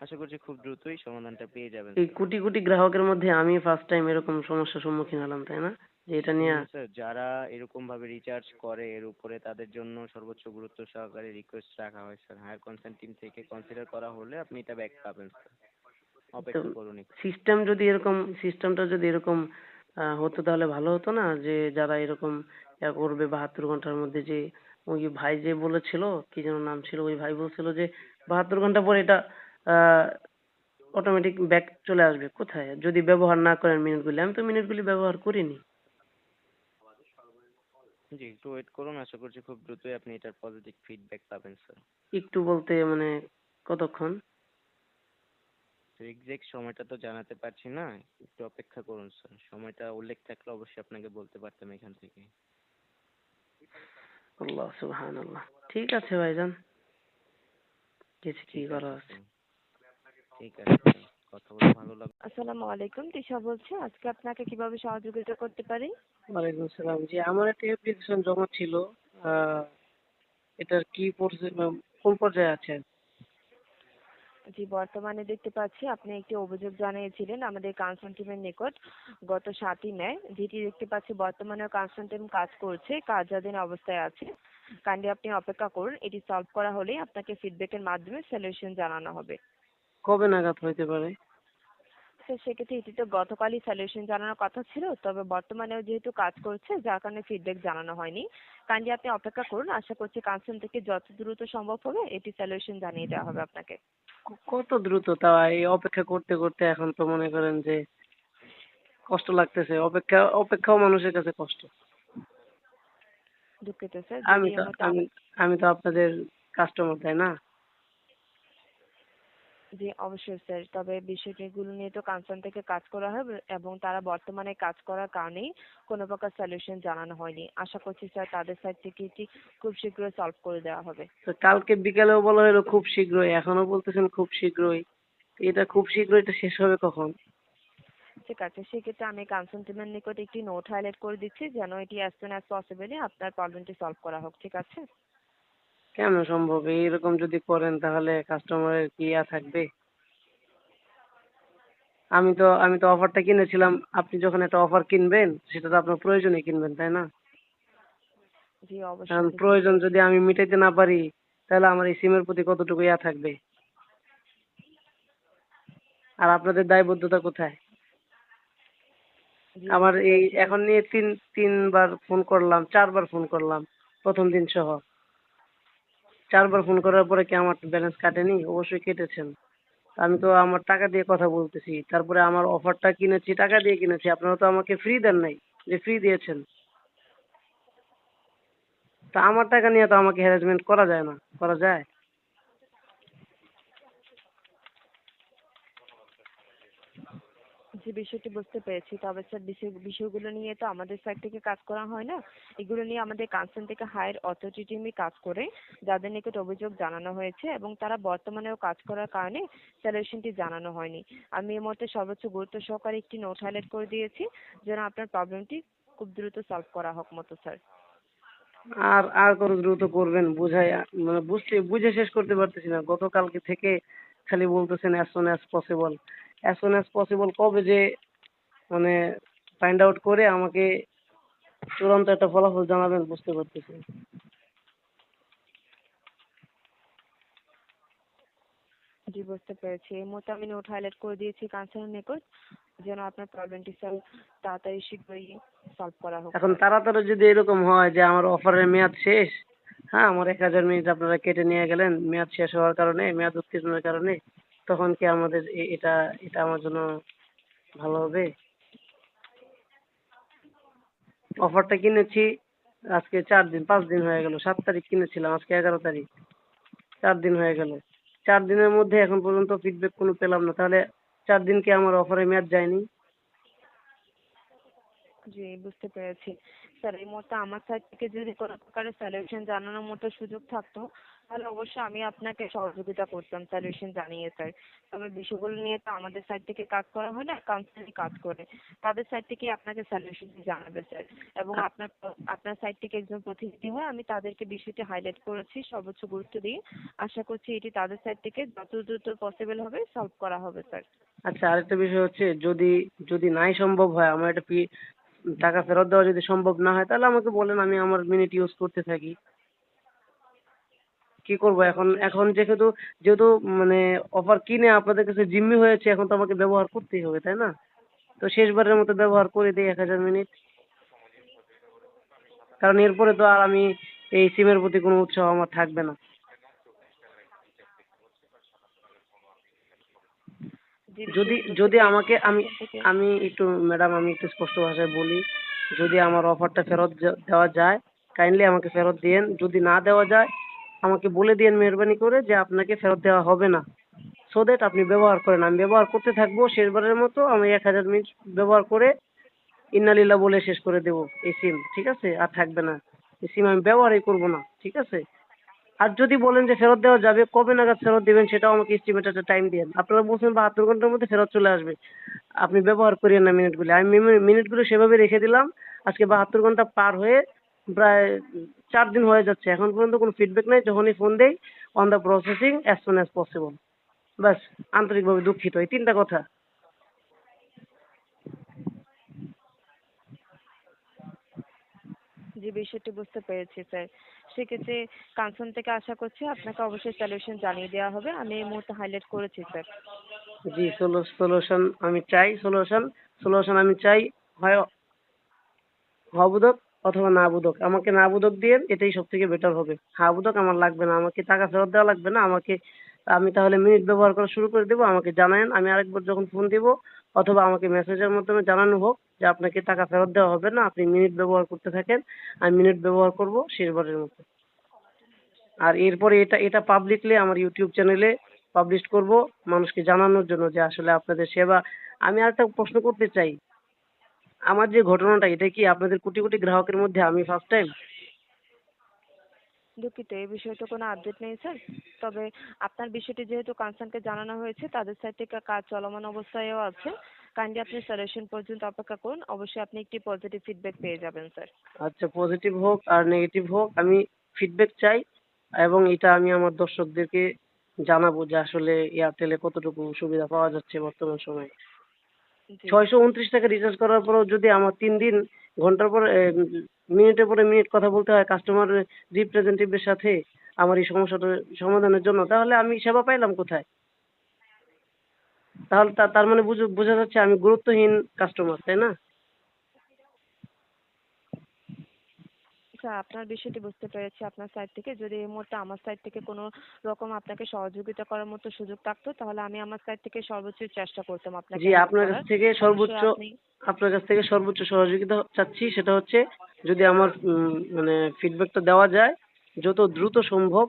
আশা করছি খুব দ্রুতই সমাধানটা পেয়ে যাবেন এই স্যার। কোটি কোটি গ্রাহকের মধ্যে আমি ফার্স্ট টাইম এরকম সমস্যার সম্মুখীন হলাম, তাই না? যে এটা নিয়ে স্যার যারা এরকম ভাবে রিচার্জ করে এর উপরে তাদের জন্য সর্বোচ্চ গুরুত্ব সহকারে রিকোয়েস্ট রাখা হয় স্যার। হায়ার কনসার্ন টিম থেকে কনসিডার করা হলে আপনি এটা ব্যাক পাবেন স্যার। তো অপেক্ষা করুন একটু। সিস্টেমটা যদি এরকম হতো তাহলে ভালো হতো না, যে যারা এরকম করবে 72 ঘন্টার মধ্যে, যে ওই ভাই যে বলেছিল, কি যেন নাম ছিল, ওই ভাই বলছিল যে 72 ঘন্টা পরে এটা অটোমেটিক ব্যাক চলে আসবে। কোথায় যদি ব্যবহার না করেন মিনিটগুলি? আমি তো মিনিটগুলি ব্যবহার করিনি। জি, একটু ওয়েট করুন, আশা করছি খুব দ্রুতই আপনি এটার পজিটিভ ফিডব্যাক পাবেন স্যার। একটু বলতে মানে কতক্ষণ? এক্সাক্ট সময়টা তো জানাতে পারছি না, একটু অপেক্ষা করুন স্যার। সময়টা উল্লেখ থাকলে অবশ্যই আপনাকে বলতে পারতাম এখান থেকে। আল্লাহ সুবহানাল্লাহ। ঠিক আছে ভাইজান, কিছু কি ঠিক করা আছে আছে। স্যার, ঠিক আছে স্যার, কথা বলে ভালো লাগলো। আসসালামু আলাইকুম, তিশা বলছি। আজকে আপনাকে কিভাবে সহযোগিতা করতে পারি? ওয়ালাইকুম সালাম। জি, আমার একটা অ্যাপ্লিকেশন জমা ছিল, আহ এটার কি কোন পর্যায়ে আছে? জি, বর্তমানে দেখতে পাচ্ছি আপনি একটি অভিযোগ জানিয়েছিলেন আমাদের কনসার্ন টিমের নিকট গত 7ই মে, যেটি দেখতে পাচ্ছি বর্তমানেও কনসার্ন টিম কাজ করছে, কার্যাধীন অবস্থায় আছে। কাইন্ডলি আপনি অপেক্ষা করুন, এটি সলভ করা হলেই আপনাকে ফিডব্যাকের মাধ্যমে সলিউশন জানানো হবে। কবে নাগাদ হইতে পারে? স্যার, সেক্ষেত্রে এটি তো গতকালই সলিউশন জানানোর কথা ছিল, তবে বর্তমানেও যেহেতু কাজ করছে যার কারণে ফিডব্যাক জানানো হয়নি। কাইন্ডলি আপনি অপেক্ষা করুন, আশা করছি কনসার্ন থেকে যত দ্রুত সম্ভব হবে এটি সলিউশন জানিয়ে দেওয়া হবে আপনাকে। কত দ্রুত? তা এই অপেক্ষা করতে করতে এখন তো মনে করেন যে কষ্ট লাগতেছে, অপেক্ষাও মানুষের কাছে কষ্ট। দুঃখিত স্যার, আমি যদি তো এই মুহূর্তে আমি আমি তো আপনাদের কাস্টমার, তাই না? জি অবশ্যই স্যার, তবে বিষয়গুলো নিয়ে তো কনসার্ন থেকে কাজ করা হবে এবং তারা বর্তমানে কাজ করার কারণেই কোনো প্রকার সলিউশন জানানো হয়নি। আশা করছি স্যার তাদের সাইড থেকে এটি খুব শীঘ্রই সলভ করে দেওয়া হবে। তো কালকে বিকালেও বলা হলো খুব শীঘ্রই, এখনো বলতেছেন খুব শীঘ্রই। তো এটা খুব শীঘ্রই, এটা শেষ হবে কখন? ঠিক আছে, সেক্ষেত্রে আমি কনসার্ন টিমের নিকট একটি নোট হাইলাইট করে দিচ্ছি যেন এটি অ্যাজ সুন অ্যাজ পসিবলি আপনার প্রবলেমটি সলভ করা হোক, ঠিক আছে? কেন সম্ভব? এইরকম যদি করেন তাহলে কাস্টমারের কি থাকবে? আমি তো অফারটা কিনেছিলাম, আপনি যখন একটা অফার কিনবেন সেটা তো আপনার প্রয়োজনে কিনবেন, তাই না? জি কারণ অবশ্যই বুঝতে প্রয়োজন পেরেছি। যদি আমি মিটাইতে না পারি তাহলে আমার এই সিমের প্রতি কতটুকু থাকবে? আর আপনাদের দায়বদ্ধতা কোথায়? জি আমার বুঝতে এই পেরেছি। এখন নিয়ে তিনবার ফোন করলাম, 4বার ফোন করলাম প্রথম দিন সহ। 4বার ফোন করার পরে কি আমার ব্যালেন্স কাটেনি? অবশ্যই কেটেছেন। আমি তো আমার টাকা দিয়ে কথা বলতেছি, তারপরে আমার অফারটা কিনেছি টাকা দিয়ে কিনেছি, আপনারা তো আমাকে ফ্রি দেন নাই, যে ফ্রি দিয়েছেন। তা আমার টাকা নিয়ে তো আমাকে হ্যারাসমেন্ট করা যায় না, করা যায়? যে বিষয়টি বুঝতে পেরেছি, তবে স্যার বিষয়গুলো নিয়ে তো আমাদের সাইড থেকে কাজ করা হয় না। এগুলো নিয়ে আমাদের কাউন্সিল থেকে হায়ার অথরিটি টিমই কাজ করে, যাদের নিকট অভিযোগ জানানো হয়েছে এবং তারা বর্তমানেও কাজ করার কারণে সলিউশনটি জানানো হয়নি। আমি এই মুহূর্তে সর্বোচ্চ গুরুত্ব সহকারে একটি নোট হাইলাইট করে দিয়েছি যেন আপনার প্রবলেমটি খুব দ্রুত সলভ করা হোক মতো স্যার। আর আর কত দ্রুত করবেন বুঝাই, মানে বুঝে শেষ করতে পারতেছি না। গতকালকে থেকে খালি বলতেছেন as soon as possible. As soon as possible কবে যে মানে ফাইন্ড আউট করে আমাকে চূড়ান্ত একটা ফলাফল জানাবেন বুঝতে পারতেছি না। জি, বুঝতে পেরেছি। এই মুহূর্তে আমি নোট হাইলাইট করে দিয়েছি কাউন্সিলের নিকট যেন আপনার প্রবলেমটি স্যার তাড়াতাড়ি শীঘ্রই সলভ করা হোক এখন স্যার। তাড়াতাড়ি যদি এরকম হয় যে আমার অফারের মেয়াদ শেষ, হ্যাঁ আমার 1000 মিনিট আপনারা কেটে নিয়ে গেলেন মেয়াদ শেষ হওয়ার কারণে, মেয়াদ উত্তীর্ণের কারণে, তখন কি আমাদের এটা এটা আমার জন্য ভালো হবে? অফারটা কিনেছি আজকে 5 দিন হয়ে গেল, 7 তারিখ কিনেছিলাম, আজকে 11 তারিখ, 4 দিন হয়ে গেল। 4 দিনের মধ্যে এখন পর্যন্ত ফিডব্যাক কোনো পেলাম না, তাহলে 4 দিন কি আমার অফারের মেয়াদ যায়নি? জি, বুঝতে পেরেছি। স্যার এই মুহূর্তে আমার সাইড থেকে যদি কোনো প্রকারের সলিউশন জানানোর মতো সুযোগ থাকতো তাহলে অবশ্যই আমি আপনাকে সহযোগিতা করতাম সলিউশন জানিয়ে স্যার। তবে বিষয়গুলো নিয়ে তো আমাদের সাইড থেকে কাজ করা হয় না, কাউন্সিলিং কাজ করে। তাদের সাইড থেকে আপনাকে সলিউশনটি জানাবে স্যার এবং আপনার সাইড থেকে একজন প্রতিনিধি হয়ে আমি তাদেরকে বিষয়টি হাইলাইট করেছি সর্বোচ্চ গুরুত্ব দিয়ে। আশা করছি এটি তাদের সাইড থেকে যত দ্রুত পসিবল হবে সলভ করা হবে স্যার। আচ্ছা, আরেকটা বিষয় হচ্ছে, যদি যদি নাই সম্ভব হয়, আমার একটা টাকা ফেরত দেওয়া যদি সম্ভব না হয়, তাহলে আমাকে বলেন, আমি আমার মিনিট ইউজ করতে থাকি। কি করব জি, এখন? অবশ্যই। এখন যেহেতু যেহেতু মানে অফার কিনে আপনাদের কাছে জিম্মি হয়েছে, এখন তো আমাকে ব্যবহার করতেই হবে, তাই না? তো শেষবারের মতো ব্যবহার করে দিই 1000 মিনিট, কারণ এরপরে তো আর আমি এই সিমের প্রতি কোনো উৎসাহ আমার থাকবে না। জি, যদি বিষয়টি বুঝতে যদি পেরেছি আমাকে আমি কাউন্সিল থেকে। আমি একটু ম্যাডাম, আমি একটু স্পষ্ট ভাষায় বলি, যদি আমার অফারটা ফেরত দেওয়া যায়, কাইন্ডলি আমাকে ফেরত দিয়েন। যদি না দেওয়া যায়, আমাকে বলে দিয়েন মেহরবানি করে যে আপনাকে ফেরত দেওয়া হবে না, সো দ্যাট আপনি ব্যবহার করেন। আমি ব্যবহার করতে থাকবো, শেষবারের মতো আমি 1000 মিনিট ব্যবহার করে ইন্নালিল্লাহ বলে শেষ করে দেবো এই সিম, ঠিক আছে? আর থাকবে না এই সিম, আমি ব্যবহারই করবো না, ঠিক আছে? আর যদি বলেন যে ফেরত দেওয়া যাবে, কবে নাগাদ ফেরত দিবেন সেটাও আমাকে এস্টিমেট একটা টাইম দিন। আপনারা বলছেন 72 ঘন্টার মধ্যে ফেরত চলে আসবে, আপনি ব্যবহার করিয়েন না মিনিটগুলো। আমি মিনিটগুলো সেভাবে রেখে দিলাম, আজকে 72 ঘন্টা পার হয়ে প্রায় 4 দিন হয়ে যাচ্ছে, এখন পর্যন্ত কোনো ফিডব্যাক নেই। যখনই ফোন দেই, on the processing, as soon as possible. ব্যাস, আন্তরিকভাবে দুঃখিত, এই 3টা কথা। জি, বিষয়টি বুঝতে পেরেছি স্যার। সেক্ষেত্রে কাউন্সিল থেকে আশা করছি আপনাকে অবশ্যই সলিউশন জানিয়ে দেওয়া হবে। আমি এই মুহূর্তে হাইলাইট করেছি স্যার। জি, সলিউশন আমি চাই, সলিউশন আমি চাই। হয় হবোধক অথবা না বোধক, আমাকে না বোধক দিয়ে এটাই সব থেকে বেটার হবে। হা বোধক আমার লাগবে না, আমাকে টাকা ফেরত দেওয়া লাগবে না আমাকে। আমি তাহলে মিনিট ব্যবহার করা শুরু করে দেবো, আমাকে জানায়েন, আমি আরেকবার যখন ফোন দিব, অথবা আমাকে মেসেজের মাধ্যমে জানানো হোক যে আপনাকে টাকা ফেরত দেওয়া হবে না, আপনি মিনিট ব্যবহার করতে থাকেন। আমি মিনিট ব্যবহার করব শেষবারের মতো। আর এরপরে এটা এটা পাবলিকলি আমার ইউটিউব চ্যানেলে পাবলিশ করব, মানুষকে জানানোর জন্য যে আসলে আপনাদের সেবা। আমি আরেকটা প্রশ্ন করতে চাই, আমার যে ঘটনাটা, এটা কি আপনাদের কোটি কোটি গ্রাহকের মধ্যে আমি ফার্স্ট টাইম? দুঃখিত, এই বিষয়ে তো কোনো আপডেট নেই স্যার। তবে আপনার বিষয়টি যেহেতু কনসার্নকে জানানো হয়েছে, তাদের সাইড থেকে কাজ চলমান অবস্থায়ও আছে। কাইন্ডলি আপনি সলিউশন পর্যন্ত অপেক্ষা করুন। অবশ্যই আপনি একটি পজিটিভ ফিডব্যাক পেয়ে যাবেন স্যার। আচ্ছা, পজিটিভ হোক আর নেগেটিভ হোক, আমি ফিডব্যাক চাই, এবং এটা আমি আমার দর্শকদেরকে জানাবো যে আসলে এয়ারটেলে কতটুকু সুবিধা পাওয়া যাচ্ছে বর্তমান সময়ে। জি। 629 টাকা রিচার্জ করার পরেও যদি আমার 3 দিন ঘন্টার পর মিনিটের পরে মিনিট কথা বলতে হয় কাস্টমার রিপ্রেজেন্টেটিভের সাথে আমার এই সমস্যাটা সমাধানের জন্য, তাহলে আমি সেবা পাইলাম কোথায়? তাহলে তার মানে বোঝা যাচ্ছে আমি গুরুত্বহীন কাস্টমার, তাই না? আচ্ছা, আপনার বিষয়টি বুঝতে পেরেছি আপনার সাইড থেকে। যদি এই মুহূর্তে আমার সাইড থেকে কোনো রকম আপনাকে সহযোগিতা করার মতো সুযোগ থাকতো, তাহলে আমি আমার সাইড থেকে সর্বোচ্চ চেষ্টা করতাম আপনাকে জি, হেল্প আপনার কাছ করার। থেকে অবশ্যই আপনি আপনার কাছ থেকে সর্বোচ্চ সহযোগিতা চাচ্ছি। সেটা হচ্ছে যদি আমার মানে ফিডব্যাকটা দেওয়া যায় যত দ্রুত সম্ভব,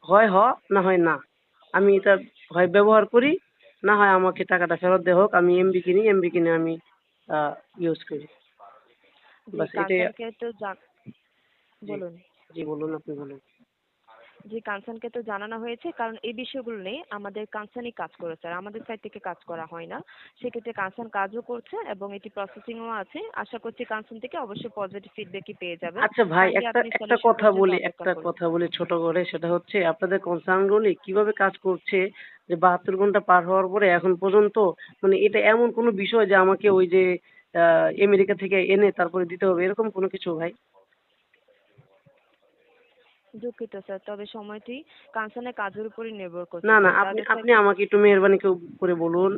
হয় না হয় না। আমি এটা হয় ব্যবহার করি, না হয় আমাকে টাকাটা ফেরত দেওয়া হোক। আমি এমবি কিনে আমি ইউজ করি। জি বাস এটাই। কনসার্নকে তো জি, বলুন। জি বলুন, আপনি বলুন। জি কনসার্নকে তো জানানো হয়েছে, কারণ এই বিষয়গুলো নিয়ে আমাদের কনসার্নই কাজ করে স্যার, আমাদের সাইড থেকে কাজ করা হয় না। সেক্ষেত্রে কনসার্ন কাজও করছে এবং এটি প্রসেসিংও আছে। আশা করছি কনসার্ন থেকে অবশ্যই পজিটিভ ফিডব্যাকই পেয়ে যাবেন। আচ্ছা ভাই, কাইন্ডলি একটা আপনি একটা সলিউশন কথা পর্যন্ত বলি, অপেক্ষা একটা করুন। কথা বলি ছোট করে। সেটা হচ্ছে আপনাদের কনসার্ন গুলি কিভাবে কাজ করছে, যে 72 ঘন্টা পার হওয়ার পরে এখন পর্যন্ত, মানে এটা এমন কোনো বিষয় যে আমাকে ওই যে আমেরিকা থেকে এনে তারপরে দিতে হবে, এরকম কোনো কিছু ভাই? দুঃখিত স্যার, তবে সময়টি কনসার্নের কাজের উপরই নির্ভর না করছে না, স্যার। আপনি তাদের আপনি সাইড আমাকে একটু মেহেরবানি করে বলুন,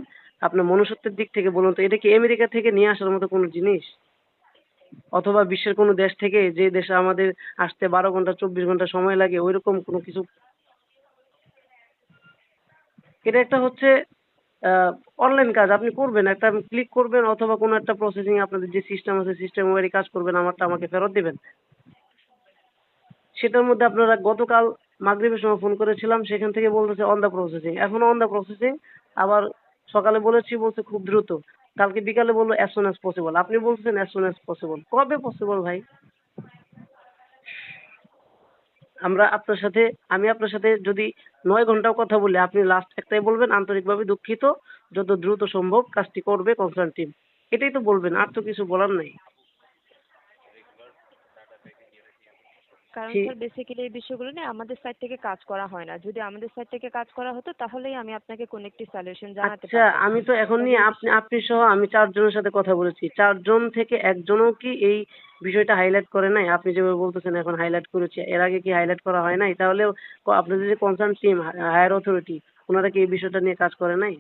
আপনার মনুষ্যত্বের দিক থেকে বলুন তো, এটা কি আমেরিকা থেকে নিয়ে আসার মতো কোনো জিনিস, অথবা বিশ্বের কোনো দেশ থেকে, যে দেশে আমাদের আসতে 12 ঘন্টা 24 ঘন্টা সময় লাগে, ওইরকম কোনো কিছু? এটা একটা হচ্ছে অনলাইন কাজ, আপনি করবেন, একটা ক্লিক করবেন অথবা কোনো একটা প্রসেসিং, আপনাদের যে সিস্টেম আছে সিস্টেম ওয়ারি কাজ করবেন, আমারটা আমাকে ফেরত দিবেন। সেটার মধ্যে আপনারা গতকাল মাগরিবের সময় ফোন করেছিলাম, সেখান থেকে বলতেছে অন দা প্রসেসিং, এখনো অন দা প্রসেসিং। আবার সকালে বলছে খুব দ্রুত, কালকে বিকালে বললো অ্যাজ সুন অ্যাজ পসিবল, আপনি বলছেন অ্যাজ সুন অ্যাজ পসিবল। কবে পসিবল ভাই? আমি আপনার সাথে যদি 9 ঘন্টাও কথা বলি, আপনি লাস্ট একটাই বলবেন, আন্তরিকভাবে দুঃখিত, যত দ্রুত সম্ভব কাজটি করবে কনসার্ন টিম। এটাই তো বলবেন, আর তো কিছু বলার নাই। কারণ ঠিক। স্যার বেসিক্যালি এই বিষয়গুলো নিয়ে আমাদের সাইড থেকে কাজ করা হয় না। যদি আমাদের সাইড থেকে কাজ করা হতো তাহলেই আমি আপনাকে কোনো একটি সলিউশন জানাতে আচ্ছা, পারতাম। আমি তো এখন তবে নিয়ে এই আপনি সহ আমি 4 জনের সাথে কথা বলেছি, 4 জন থেকে একজনও কি এই বিষয়টা হাইলাইট করে নাই? আপনি যেভাবে বলতেছেন এখন হাইলাইট করেছি, এর আগে কি হাইলাইট করা হয় নাই? তাহলে আপনাদের যে কনসার্ন টিম, হায়ার অথরিটি, ওনারা কি এই বিষয়টা নিয়ে কাজ করে নাই?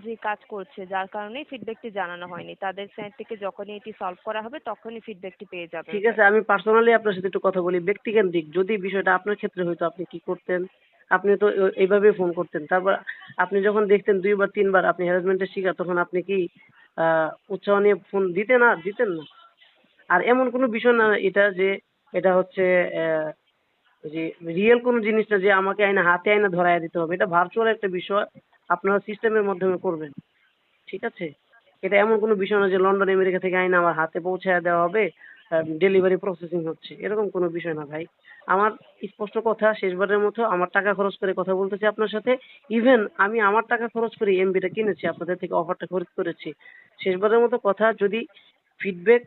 যে কাজ করছে, যার কারণেই ফিডব্যাকটি জানানো হয়নি। তাদের সাইড থেকে যখনই এটি সলভ করা হবে তখনই ফিডব্যাকটি পেয়ে যাবেন ঠিক আছে, স্যার। আমি পার্সোনালি আপনার সাথে একটু কথা বলি, ব্যক্তিকেন্দ্রিক। যদি বিষয়টা আপনার ক্ষেত্রে হইতো, আপনি কি করতেন? আপনি তো এইভাবে ফোন করতেন। তারপর আপনি যখন দেখতেন 2 বার 3 বার আপনি হ্যারাসমেন্টের শিকার, তখন আপনি কি উৎসাহ নিয়ে ফোন দিতেন না? আর এমন কোনো বিষয় না এটা যে এটা হচ্ছে আহ, যে রিয়েল কোনো জিনিস না যে আমাকে হাতে আইনা ধরায় দিতে হবে। এটা ভার্চুয়াল একটা বিষয়, আপনারা সিস্টেমের মাধ্যমে করবেন। ঠিক আছে? এটা এমন কোনো বিষয় না যে লন্ডন আমেরিকা থেকে আইনা আমার হাতে পৌঁছায় দেওয়া হবে, ডেলিভারি প্রসেসিং হচ্ছে, এরকম কোনো বিষয় না ভাই। আমার স্পষ্ট কথা, শেষবারের মতো আমার টাকা খরচ করে কথা বলতেছি আপনার সাথে। ইভেন আমি আমার টাকা খরচ করে এমবিটা কিনেছি, আপনাদের থেকে অফারটা খরিদ করেছি। শেষবারের মতো কথা, যদি ফিডব্যাক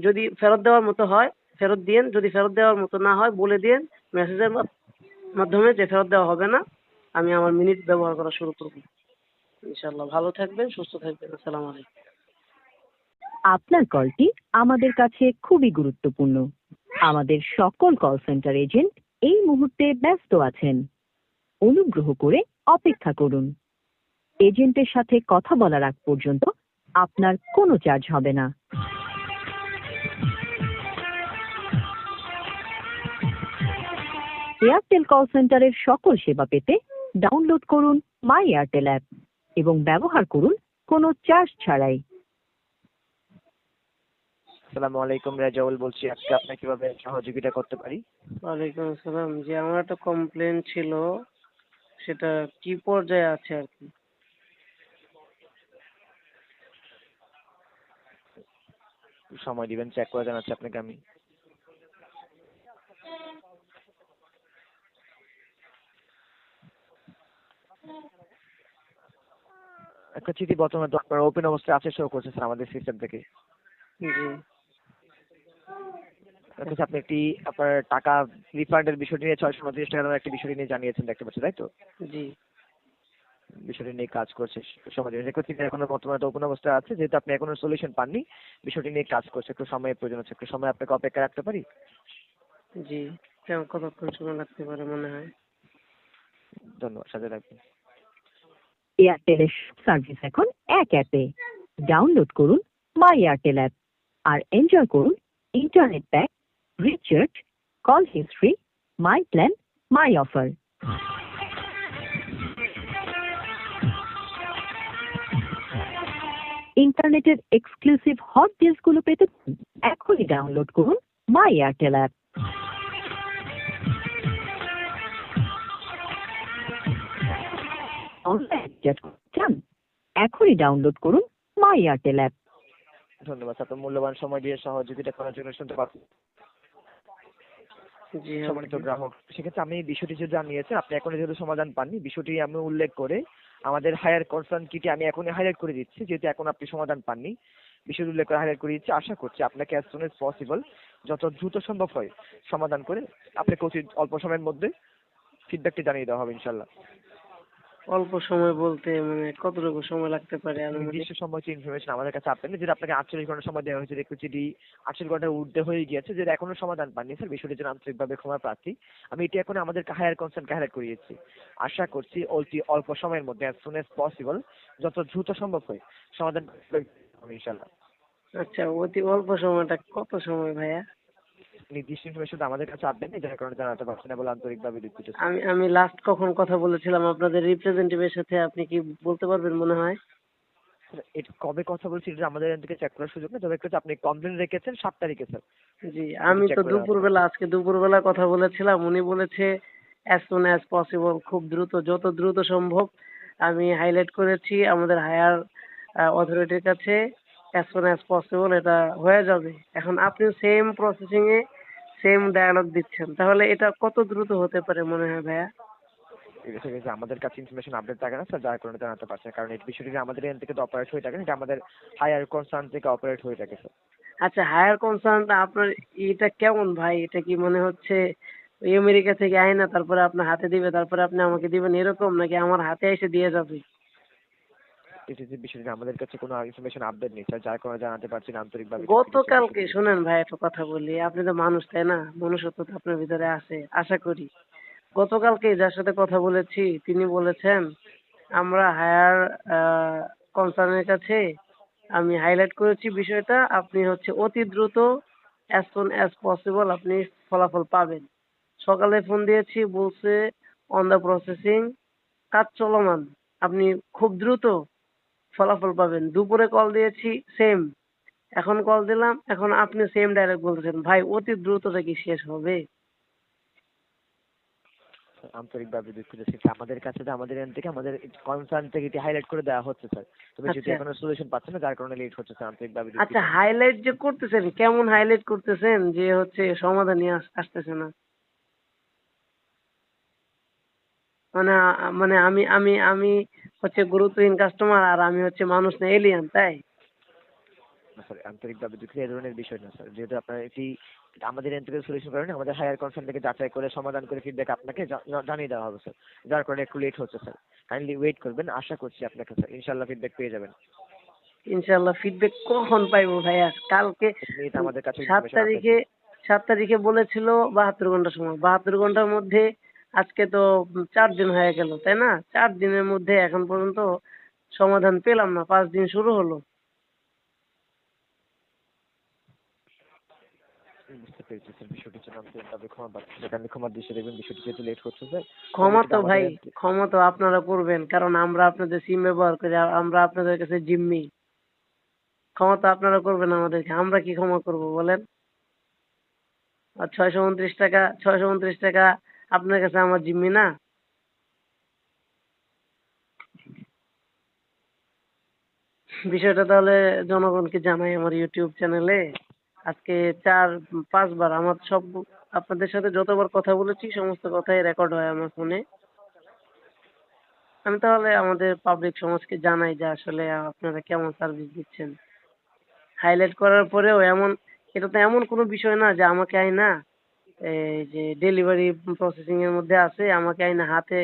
যদি ফেরত দেওয়ার মতো হয় ফেরত দিয়েন, যদি ফেরত দেওয়ার মতো না হয় বলে দিয়েন মেসেজের মাধ্যমে যে ফেরত দেওয়া হবে না। আমি আমার মিনিট ব্যবহার করা শুরু করবো। ইনশাল্লাহ। ভালো থাকবেন, সুস্থ থাকবেন। আসসালামু আলাইকুম। আপনার কলটি আমাদের কাছে খুবই গুরুত্বপূর্ণ। আমাদের সকল কল সেন্টার এজেন্ট এই মুহূর্তে ব্যস্ত আছেন। অনুগ্রহ করে অপেক্ষা করুন। এজেন্টের সাথে কথা বলার আগ পর্যন্ত আপনার কোনো চার্জ হবে না। এয়ারটেল কল সেন্টারের সকল সেবা পেতে ডাউনলোড করুন মাই এয়ারটেল অ্যাপ এবং ব্যবহার করুন কোনো চার্জ ছাড়াই। আসসালামু আলাইকুম, রাজাউল বলছি। আজকে আপনাকে কিভাবে সহযোগিতা করতে পারি? ওয়ালাইকুম আসসালাম। যে আমার একটা কমপ্লেন ছিল, সেটা কি পর্যায়ে আছে আর কি? সময় দিবেন, চেক করে জানাচ্ছি আপনাকে আমি। একটা চিঠি বর্তমানে তো আপনার ওপেন অবস্থায় আছে, শো করছে স্যার আমাদের সিস্টেম থেকে। জি অথচ আপনি একটি আপনার টাকা রিফান্ডের বিষয়টি নিয়ে 629 টাকা দামের একটি বিষয়টি নিয়ে জানিয়েছেন, দেখতে পাচ্ছি, তাই তো? জি বিষয়টি নিয়ে কাজ করছে সমাজ এখনো বর্তমানে ওপেন অবস্থায় আছে, যেহেতু আপনি এখনো সলিউশন পাননি, বিষয়টি নিয়ে কাজ করছে, একটু সময়ের প্রয়োজন হচ্ছে। একটু সময় আপনাকে অপেক্ষা রাখতে পারি? জি কেমন কতক্ষণ সময় লাগতে পারে মনে হয়? ধন্যবাদ, সাথে রাখবেন। এয়ারটেলের সার্ভিস এখন এক অ্যাপে। ডাউনলোড করুন মাই এয়ারটেল অ্যাপ আর এনজয় করুন internet pack, recharge, call history, মাই প্ল্যান, মাই অফার। ইন্টারনেটের এক্সক্লুসিভ হট ডিলসগুলো পেতে এখনই ডাউনলোড করুন মাই এয়ারটেল অ্যাপ। অনলাইন রিচার্জ করতে চান? এখনই ডাউনলোড করুন মাই এয়ারটেল অ্যাপ। ধন্যবাদ আপনার মূল্যবান সময় দিয়ে সহযোগিতা করার জন্য। শুনতে পাচ্ছেন জি সম্মানিত গ্রাহক, সেক্ষেত্রে আমি বিষয়টি যে জানিয়েছেন আপনি এখনো যেহেতু সমাধান পাননি, বিষয়টি আমি উল্লেখ করে আমাদের হায়ার কনসার্ন কিটি আমি এখনই হাইলাইট করে দিচ্ছি, যেহেতু এখন আপনি সমাধান পাননি বিষয়টি উল্লেখ করে হাইলাইট করে দিচ্ছি। আশা করছি আপনাকে অ্যাজ সুন এজ পসিবল যত দ্রুত সম্ভব হয় সমাধান করে আপনাকে অল্প সময়ের মধ্যে ফিডব্যাকটি জানিয়ে দেওয়া হবে ইনশাল্লাহ। অল্প সময় বলতে মানে কতটুকু সময় লাগতে পারে আনুমানিক? নির্দিষ্ট সময় ইনফরমেশন আমাদের কাছে আপনি যেটা আপনাকে 48 ঘন্টা সময় দেওয়া হয়েছে, দেখুন যেটি 48 ঘন্টার ঊর্ধ্বে হয়ে গিয়েছে, যেটা এখনো সমাধান পাননি স্যার, বিষয়টির জন্য আন্তরিকভাবে ক্ষমা প্রার্থী। আমি এটি এখন আমাদের হায়ার কনসার্নকে হাইলাইট করিয়েছি। আশা করছি অল্প সময়ের মধ্যে অ্যাজ সুন এজ পসিবল যত দ্রুত সম্ভব হয় সমাধান হবে ইনশাল্লাহ। আচ্ছা, অতি অল্প সময়টা কত সময় ভাইয়া? নির্দিষ্ট ইনফরমেশন আমাদের কাছে আপডেট নেই, যার কারণে জানাতে পারছি না বলে আন্তরিকভাবে দুঃখিত। আমি লাস্ট কখন কথা বলেছিলাম আপনাদের রিপ্রেজেন্টেটিভের সাথে, আপনি কি বলতে পারবেন মনে হয়? এটা কবে কথা বলছি এটা আমাদের এখান থেকে চেক করার সুযোগ নেই, তবে একটু আপনি কমপ্লেন রেখেছেন 7 তারিখে স্যার। জি, আমি তো আজকে দুপুরবেলা কথা বলেছিলাম, উনি বলেছে অ্যাজ সুন অ্যাজ পসিবল, খুব দ্রুত, যত দ্রুত সম্ভব। আমি হাইলাইট করেছি আমাদের হায়ার অথরিটির কাছে অ্যাজ সুন অ্যাজ পসিবল, এটা হয়ে যাবে। এখন আপনি সেম প্রসেসিং এ সেম ডায়ালগ দিচ্ছেন, তাহলে এটা কত দ্রুত হতে পারে মনে হয় ভাইয়া? ঠিক আছে, আমাদের কাছে ইনফরমেশন আপডেট থাকে না স্যার, যার কারণে জানাতে পারছি না, কারণ এই বিষয়টি আমাদের এখান থেকে তো অপারেট হয়ে থাকে না, এটা আমাদের হায়ার কনসার্ন থেকে অপারেট হয়ে থাকে স্যার। আচ্ছা, হায়ার কনসার্নটা আপনার এটা কেমন ভাই? এটা কি মনে হচ্ছে ওই আমেরিকা থেকে আয় না, তারপরে আপনার হাতে দিবে, তারপরে আপনি আমাকে দিবেন, এরকম নাকি আমার হাতে এসে দিয়ে যাবে? এই যে বিষয়টি আমাদের কাছে কোনো ইনফরমেশন আপডেট নেই স্যার, যার কারণে জানাতে পারছি না আন্তরিকভাবে। গতকালকে শুনেন ভাই, একটা কথা বলি, আপনি তো মানুষ তাই না, মনুষ্যত্ব তো আপনার ভিতরে আছে আশা করি। গতকালকে যার সাথে কথা বলেছি তিনি বলেছেন আমরা হায়ার কনসার্নের কাছে আমি হাইলাইট করেছি বিষয়টা, আপনি হচ্ছে অতি দ্রুত অ্যাজ সুন অ্যাজ পসিবল আপনি ফলাফল পাবেন। সকালে ফোন দিয়েছি, বলছে অন দা প্রসেসিং, কাজ চলমান, আপনি খুব দ্রুত ফলাফল পাবেন। দুপুরে কল দিয়েছি সেম, এখন কল দিলাম, এখন আপনি সেম ডাইরেক্ট বলতেছেন। ভাই অতি দ্রুতটা কি শেষ হবে? আন্তরিকভাবে দুঃখিত স্যার, আমাদের কাছে তো আমাদের এখান থেকে আমাদের কনসার্ন থেকে এটি হাইলাইট করে দেওয়া হচ্ছে স্যার, তবে যদি আচ্ছা এখনো সলিউশন পাচ্ছে না, যার কারণে লেট হচ্ছে স্যার, আন্তরিকভাবে আচ্ছা, দুঃখিত। হাইলাইট যে করতেছেন, কেমন হাইলাইট করতেছেন যে হচ্ছে সমাধানই আসতেছে না? মানে মানে আমি হচ্ছে গুরুত্বহীন কাস্টমার, আর আমি হচ্ছে মানুষ না এলিয়ান, তাই? স্যার আন্তরিকভাবে দুঃখিত, এই ধরনের বিষয় না স্যার, যেহেতু আপনার এটি আমাদের এখান থেকে সলিউশন করেন, আমাদের হায়ার কনসার্ন থেকে যাচাই করে সমাধান করে ফিডব্যাক আপনাকে জানিয়ে দেওয়া হবে স্যার, যার কারণে একটু লেট হচ্ছে স্যার। কাইন্ডলি ওয়েট করবেন, আশা করছি আপনাকে স্যার ইনশাল্লাহ ফিডব্যাক পেয়ে যাবেন। ইনশাল্লাহ ফিডব্যাক কখন পাইবো ভাইয়া? কালকে এটা আমাদের কাছে 7 ইনফরমেশন আপডেট তারিখে 7 তারিখে বলেছিল 72 ঘন্টা সময়, 72 ঘন্টার মধ্যে আজকে তো 4 দিন হয়ে গেল তাই না? 4 দিনের মধ্যে এখন পর্যন্ত সমাধান পেলাম না, 5 দিন শুরু হলো। বুঝতে পেরেছি স্যার, বিষয়টির জন্য আমি ক্ষমা পাচ্ছি, আপনি ক্ষমার দৃষ্টি দেখবেন, বিষয়টি যেহেতু লেট হচ্ছে স্যার। ক্ষমা তো ভাই, ক্ষমা তো আপনারা করবেন, কারণ আমরা আপনাদের সিম ব্যবহার করি, আমরা আপনাদের কাছে জিম্মি। ক্ষমা তো আপনারা করবেন আমাদেরকে, আমরা কি ক্ষমা করব বলেন? আর 629 টাকা আপনার কাছে আমার জিম্মি না? বিষয়টা তাহলে জনগণকে জানাই আমার ইউটিউব চ্যানেলে। আজকে 4-5 বার আমার সব আপনাদের সাথে যতবার কথা বলেছি সমস্ত কথাই রেকর্ড হয় আমার ফোনে। আমি তাহলে আমাদের পাবলিক সমাজকে জানাই যে আসলে আপনারা কেমন সার্ভিস দিচ্ছেন। হাইলাইট করার পরেও এটা তো এমন কোনো বিষয় না যে আমাকে আইনা এই যে ডেলিভারি প্রসেসিং এর মধ্যে আছে, আমাকে আইনা হাতে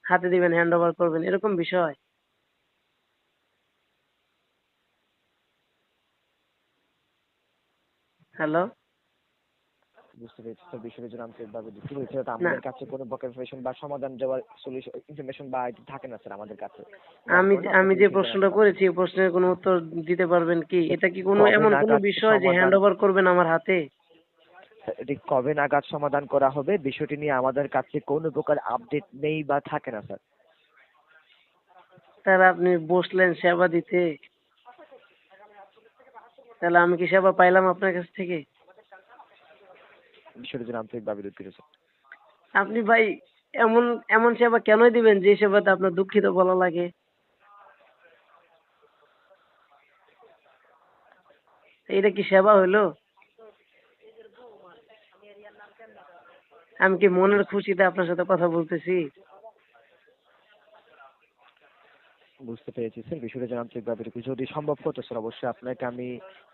হাতে দিবেন, হ্যান্ড ওভার করবেন, এরকম বিষয়। হ্যালো। বুঝতে পেরেছি স্যার, বিষয়টার জন্য আন্তরিকভাবে দুঃখিত। এছাড়া আমাদের কাছে কোনো প্রকার ইনফরমেশন বা সমাধান দেওয়ার সলিউশন ইনফরমেশন বা আইডি থাকে না স্যার আমাদের কাছে। আমি আমি যে প্রশ্নটা করেছি এই প্রশ্নের কোনো উত্তর দিতে পারবেন কি? এটা কি কোনো কবে এমন কোনো নাগাদ বিষয় যে হ্যান্ড সমাধান, ওভার করবেন আমার হাতে? এটি কবে নাগাদ সমাধান করা হবে বিষয়টি নিয়ে আমাদের কাছে কোনো প্রকার আপডেট নেই বা থাকে না স্যার। তাহলে আপনি বসলেন সেবা দিতে, তাহলে আমি কি সেবা পাইলাম আপনার কাছ থেকে? বিষয়টির জন্য আন্তরিকভাবে দুঃখিত স্যার। আপনি ভাই এমন এমন সেবা কেনই দিবেন যে সেবাতে আপনার দুঃখিত বলা লাগে? এটা কি সেবা হইলো? আমি কি মনের খুশিতে আপনার সাথে কথা বলতেছি? বুঝতে পেরেছি স্যার, বিষয়টা জন্য আন্তরিকভাবে দুঃখিত। যদি সম্ভব হতো স্যার অবশ্যই আপনাকে আমি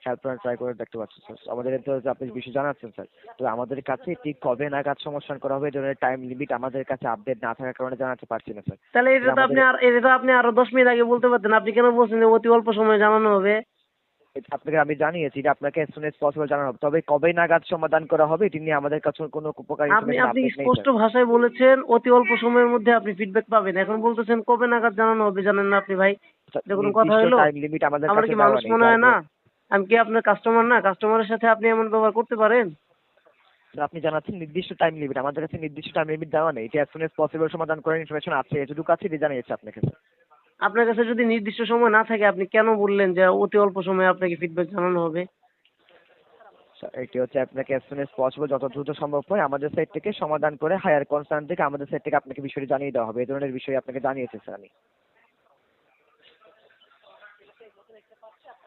হেল্পলাইন ট্রাই করে দেখতে পাচ্ছি স্যার। আমাদের তো আপনি বিষয় জানাচ্ছেন স্যার, তো আমাদের কাছে ঠিক কবে নাগাদ সমাধান করা হবে এই ধরনের টাইম লিমিট আমাদের কাছে আপডেট না থাকার কারণে জানাতে পারছি না স্যার। তাহলে এটা তো আপনি আরো 10 মিনিট আগে বলতে পারতেন। আপনি কেন বলছেন যে অতি অল্প সময়ে জানানো হবে? আপনাকে আমি জানিয়েছি যে আপনাকে as soon as possible জানানো হবে, তবে কবে নাগাদ সমাধান করা হবে এটি নিয়ে আমাদের কাছে কোনো প্রকার আপনি ইনফরমেশন আপনি আপডেট নেই স্পষ্ট স্যার। ভাষায় বলেছেন অতি অল্প সময়ের মধ্যে আপনি ফিডব্যাক পাবেন। এখন বলতেছেন কবে নাগাদ জানানো হবে, জানেন না আপনি ভাই? এটা কোনো কথা নির্দিষ্ট হলো? টাইম লিমিট আমাদের আমার কাছে কি দেওয়া মানুষ নেই, মনে যার হয় না? আমি কি আপনার কাস্টমার না? কাস্টমারের সাথে আপনি এমন ব্যবহার করতে পারেন? আপনি জানাচ্ছেন নির্দিষ্ট টাইম লিমিট, আমাদের কাছে নির্দিষ্ট টাইম লিমিট দেওয়া নেই। এটা as soon as possible সমাধান করার ইনফরমেশন আছে, এতটুকু আছে এটি জানিয়েছে আপনাকে স্যার। আপনার কাছে যদি নির্দিষ্ট সময় না থাকে আপনি কেন বললেন যে অতি অল্প সময়ে আপনাকে ফিডব্যাক জানানো হবে? এটি হচ্ছে আপনাকে as soon as possible যত দ্রুত সম্ভব হয় আমাদের সাইড থেকে সমাধান করে হায়ার কনসার্ন থেকে আমাদের সাইড থেকে আপনাকে বিষয়টি জানিয়ে দেওয়া হবে, এই ধরনের বিষয় আপনাকে জানিয়েছে স্যার আমি।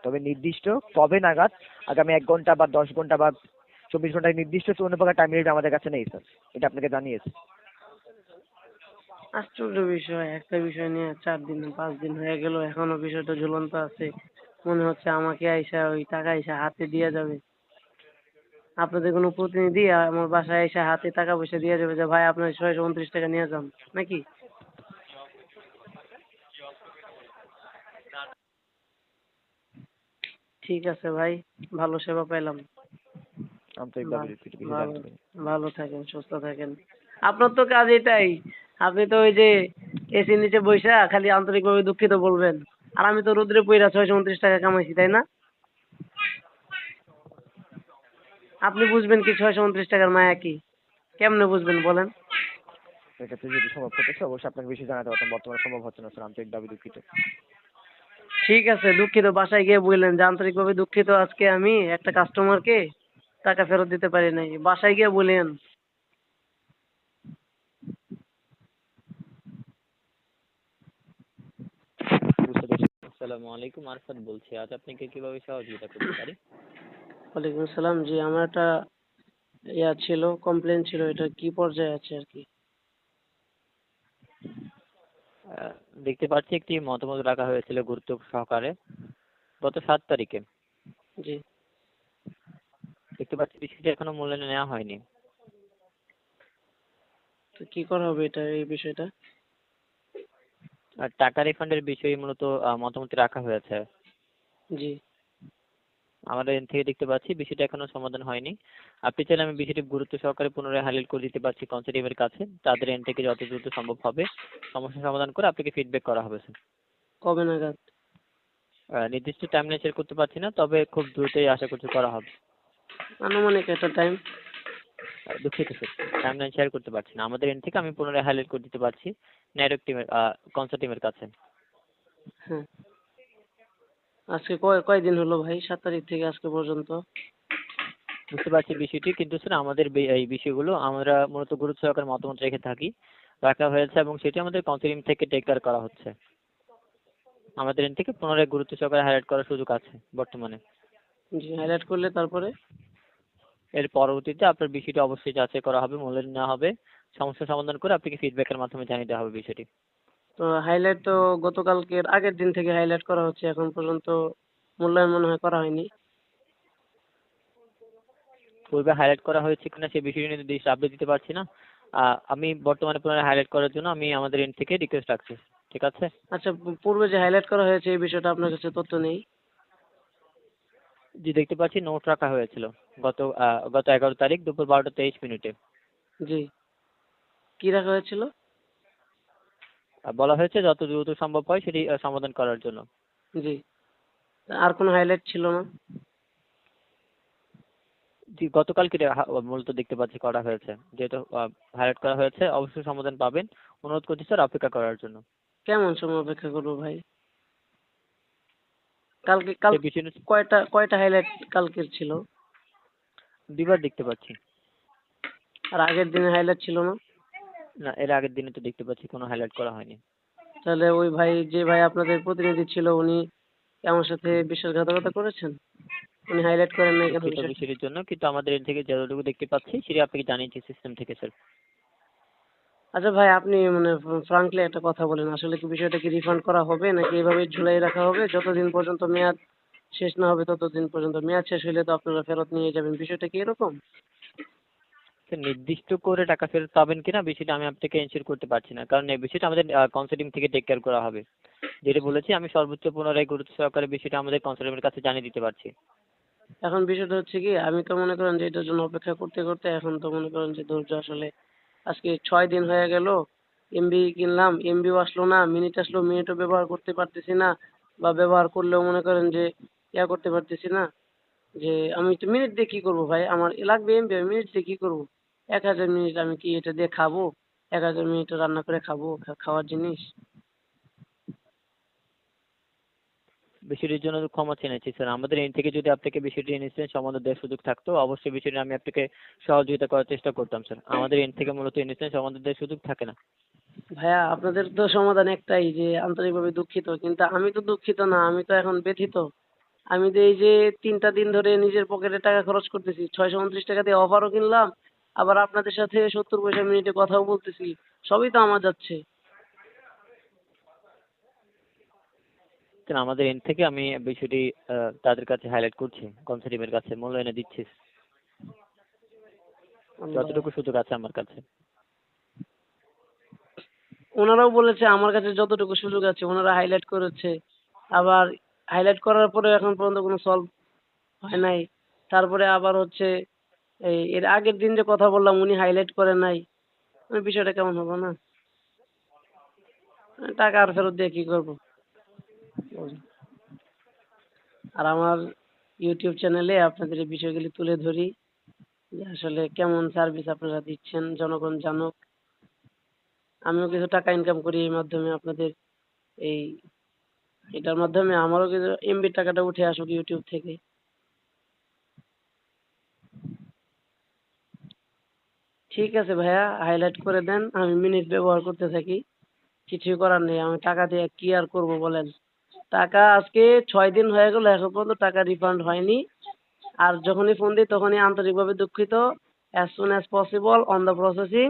তবে নির্দিষ্ট কবে নাগাদ, আগামী 1 ঘন্টা বা 10 ঘন্টা বা 24 ঘন্টায় নির্দিষ্ট কোনো প্রকার টাইম লিমিট আমাদের কাছে নেই স্যার, এটা আপনাকে জানিয়েছে। আশ্চর্য বিষয়, একটা বিষয় নিয়ে 4 দিন 5 দিন হয়ে গেল এখনো বিষয়টা ঝুলন্ত আছে। মনে হচ্ছে আমাকে আইসা ওই টাকা আইসা হাতে দিয়ে যাবে। আপনাদের কোনো প্রতিনিধি আমার বাসায় এসে হাতে টাকা পয়সা দিয়ে যাবে যে ভাই আপনার 629 টাকা নিয়ে যান নাকি? ঠিক আছে ভাই, ভালো সেবা পাইলাম। আন্তরিকভাবে ভা- দুঃখিত, কিছু ভালো জানতে পারি। ভালো থাকেন, সুস্থ থাকেন। আপনার তো কাজ এটাই, আপনি তো ওই যে এসির নিচে বইসা খালি আন্তরিকভাবে দুঃখিত বলবেন, আর আমি তো রোদ্রে পইরা 629 টাকা কামাইছি, তাই না? আপনি বুঝবেন কি 629 টাকার মায়া কি? কেমনে বুঝবেন বলেন? সেক্ষেত্রে যদি সম্ভব হতো স্যার অবশ্যই আপনাকে বিষয় জানাতে পারতাম, বর্তমানে সম্ভব হচ্ছে না স্যার, আন্তরিকভাবে দুঃখিত। ঠিক আছে, দুঃখিত বাসায় গিয়ে বললেন যে আন্তরিকভাবে দুঃখিত, আজকে আমি একটা কাস্টমারকে টাকা ফেরত দিতে পারি নাই, বাসায় গিয়ে বলেন। বুঝতে পেরেছি। আসসালামু আলাইকুম, আরফাত বলছি। আজ আপনাকে কিভাবে সহযোগিতা করতে পারি? ওয়ালাইকুম আসসালাম। জি, আমার একটা ছিল, কমপ্লেন ছিল, এটা কি পর্যায়ে আছে আর কি? দেখতে পাচ্ছি একটি মতামত রাখা হয়েছিল গুরুত্ব সহকারে গত 7 তারিখে। জি। দেখতে পাচ্ছি বিষয়টি এখনো মূল্যায়নে নেওয়া হয়নি। তো কি করা হবে এই বিষয়টা? আর টাকা রিফান্ডের বিষয়ে মূলত মতামত রাখা হয়েছে। জি। আমাদের এখান থেকে দেখতে পাচ্ছি বিষয়টা এখনো সমাধান হয়নি। আপনি চাইলে আমি বিষয়টি গুরুত্ব সহকারে পুনরায় হাইলাইট করে দিতে পারছি কনসিডিউমের কাছে, তাদের এন্ড থেকে যত দ্রুত সম্ভব হবে সমস্যা সমাধান করে আপনাকে ফিডব্যাক করা হবে স্যার। কবে নাগাদ? নির্দিষ্ট টাইমলাইন শেয়ার করতে পারছি না, তবে খুব দ্রুতই আশা করছি করা হবে। আনুমানিক একটা টাইম? দুঃখিত স্যার, টাইমলাইন শেয়ার করতে পারছি না। আমাদের এন্ড থেকে আমি পুনরায় হাইলাইট করে দিতে পারছি নেটওয়ার্ক টিমের কনসার্ট টিমের কাছে। হ্যাঁ। আজকে কয়দিন হলো ভাই? 7 তারিখ থেকে আজকে পর্যন্ত? বুঝতে পারছি বিষয়টি, কিন্তু স্যার আমাদের এই বিষয়গুলো আমরা মূলত গুরুত্ব সহকারে মতামত রেখে থাকি, রাখা হয়েছে এবং সেটি আমাদের কাউন্সিলিং থেকে টেক কেয়ার করা হচ্ছে। আমাদের এখান থেকে পুনরায় গুরুত্ব সহকারে হাইলাইট করার সুযোগ আছে বর্তমানে। জি, হাইলাইট করলে তারপরে? এর পরবর্তীতে আপনার বিষয়টি অবশ্যই যাচাই করা হবে, মূল্যায়ন নেওয়া হবে, সমস্যা সমাধান করে আপনাকে ফিডব্যাকের মাধ্যমে জানিয়ে দেওয়া হবে বিষয়টি। তো হাইলাইট তো গতকালকের আগের দিন থেকে হাইলাইট করা হচ্ছে, এখন পর্যন্ত মূল্যায়ন মনে হয় করা হয়নি। পূর্বে হাইলাইট করা হয়েছে কিনা সেই বিষয়টি নিয়ে নির্দিষ্ট আপডেট দিতে পারছি না। আমি বর্তমানে পুনরায় হাইলাইট করার জন্য আমি আমাদের এন্ড থেকে রিকোয়েস্ট রাখছি, ঠিক আছে? আচ্ছা, পূর্বে যে হাইলাইট করা হয়েছে এই বিষয়টা আপনার কাছে তথ্য নেই? জি দেখতে পাচ্ছি নোট রাখা হয়েছিল গত 11 তারিখ দুপুর 12টা 23 মিনিটে। জি, কি রাখা হয়েছিল? বলা হয়েছে যত দ্রুত সম্ভব হয় সেটি সমাধান করার জন্য। জি, আর কোনো হাইলাইট ছিল না? জি গতকালকে মূলত দেখতে পাচ্ছি করা হয়েছে, যেহেতু হাইলাইট করা হয়েছে অবশ্যই সমাধান পাবেন। অনুরোধ করছি স্যার অপেক্ষা করার জন্য। কেমন সময় অপেক্ষা করবো ভাই? কাল সেই বিষয় নিয়ে কয়টা হাইলাইট কালকের ছিল? 2বার দেখতে পাচ্ছি। আর আগের দিনে হাইলাইট ছিল না? না, এর আগের দিনে তো দেখতে পাচ্ছি কোনো হাইলাইট করা হয়নি। তাহলে ওই ভাই, যে ভাই আপনাদের প্রতিনিধি ছিল, উনি আমার সাথে বিশ্বাসঘাতকতা করেছেন? উনি হাইলাইট করেন নাই কেন দুঃখিত বিষয়টা? বিষয়টির জন্য, কিন্তু আমাদের এর থেকে যতটুকু দেখতে পাচ্ছি সেটি আপনাকে জানিয়েছি সিস্টেম থেকে স্যার। আচ্ছা ভাই, আপনি মানে ফ্রাঙ্কলি একটা কথা বলেন, আসলে কি বিষয়টা কি রিফান্ড করা হবে নাকি এভাবে ঝুলাই রাখা হবে যতদিন পর্যন্ত মেয়াদ শেষ না হবে? ততদিন পর্যন্ত, মেয়াদ শেষ হলে তো আপনারা ফেরত নিয়ে যাবেন, বিষয়টা কি এরকম? স্যার নির্দিষ্ট করে টাকা ফেরত পাবেন কিনা বিষয়টা আমি আপনাকে এনশিওর করতে পারছি না, কারণ এই বিষয়টা আমাদের কনসাল্টিং থেকে টেক কেয়ার করা হবে। যেটা বলেছি আমি সর্বোচ্চ পুনরায় গুরুত্ব সহকারে বিষয়টা আমাদের কনসাল্টেন্টের কাছে জানিয়ে দিতে পারছি। এখন বিষয়টা হচ্ছে কি, আমি তো মনে করেন যে এটার জন্য অপেক্ষা করতে করতে এখন তো মনে করেন যে ধৈর্য আসলে, আজকে 6 দিন হয়ে গেল। এমবি কিনলাম, এমবিও আসলো না, মিনিট আসলো, মিনিটও ব্যবহার করতে পারতেছি না, বা ব্যবহার করলেও মনে করেন যে করতে পারতেছি না। যে আমি তো মিনিট দিয়ে কি করবো ভাই? আমার লাগবে এমবি, আমি মিনিট দিয়ে কি করবো? 1000 মিনিট আমি কি এটা দিয়ে খাবো? 1000 মিনিট রান্না করে খাবো? খাওয়ার জিনিস? বিষয়টির জন্য ক্ষমা চেয়ে নিচ্ছি স্যার। আমাদের এন্ড থেকে যদি আপনাকে বিষয়টি ইনস্ট্যান্ট সমাধান দেওয়ার সুযোগ থাকতো অবশ্যই বিষয়টি আমি আপনাকে সহযোগিতা করার চেষ্টা করতাম স্যার। আমাদের এন্ড থেকে মূলত ইনস্ট্যান্ট সমাধান দেওয়ার সুযোগ থাকে না। ভাইয়া, আপনাদের তো সমাধান একটাই, যে আন্তরিকভাবে দুঃখিত, কিন্তু আমি তো দুঃখিত না, আমি তো এখন ব্যথিত। আমি তো এই যে 3টা দিন ধরে নিজের পকেটে টাকা খরচ করতেছি, 629 টাকা দিয়ে অফারও কিনলাম, আবার আপনাদের সাথে 70 পয়সা মিনিটে কথাও বলতেছি, সবই তো আমার যাচ্ছে। স্যার আমাদের এন্ড থেকে আমি বিষয়টি তাদের কাছে হাইলাইট করছি, কনসার্টিমের কাছে মূল্যায়নে দিচ্ছি যতটুকু সুযোগ আছে আমার কাছে। ওনারাও বলেছে আমার কাছে যতটুকু সুযোগ আছে, ওনারা হাইলাইট করেছে, আবার হাইলাইট করার পরে এখন পর্যন্ত কোনো সলভ হয় নাই। তারপরে আবার হচ্ছে এর আগের দিন যে কথা বললাম উনি হাইলাইট করে নাই, মানে বিষয়টা কেমন হলো না? টাকা আর ফেরত দিয়ে কি করবো? আর আমার ইউটিউব চ্যানেলে আপনাদের এই বিষয়গুলি তুলে ধরি, যে আসলে কেমন সার্ভিস আপনারা দিচ্ছেন, জনগণ জানুক। আমিও কিছু টাকা ইনকাম করি এই মাধ্যমে, আপনাদের এই এটার মাধ্যমে আমারও কিছু এমবি টাকাটা উঠে আসুক ইউটিউব থেকে। ঠিক আছে ভাইয়া, হাইলাইট করে দেন, আমি মিনিট ব্যবহার করতে থাকি। কিছুই করার নেই, আমি টাকা দিয়ে কি আর করবো বলেন? টাকা আজকে 6 দিন হয়ে গেল, এখন পর্যন্ত টাকা রিফান্ড হয়নি। আর যখনই ফোন দিই তখনই আন্তরিকভাবে দুঃখিত, as soon as possible, on the processing,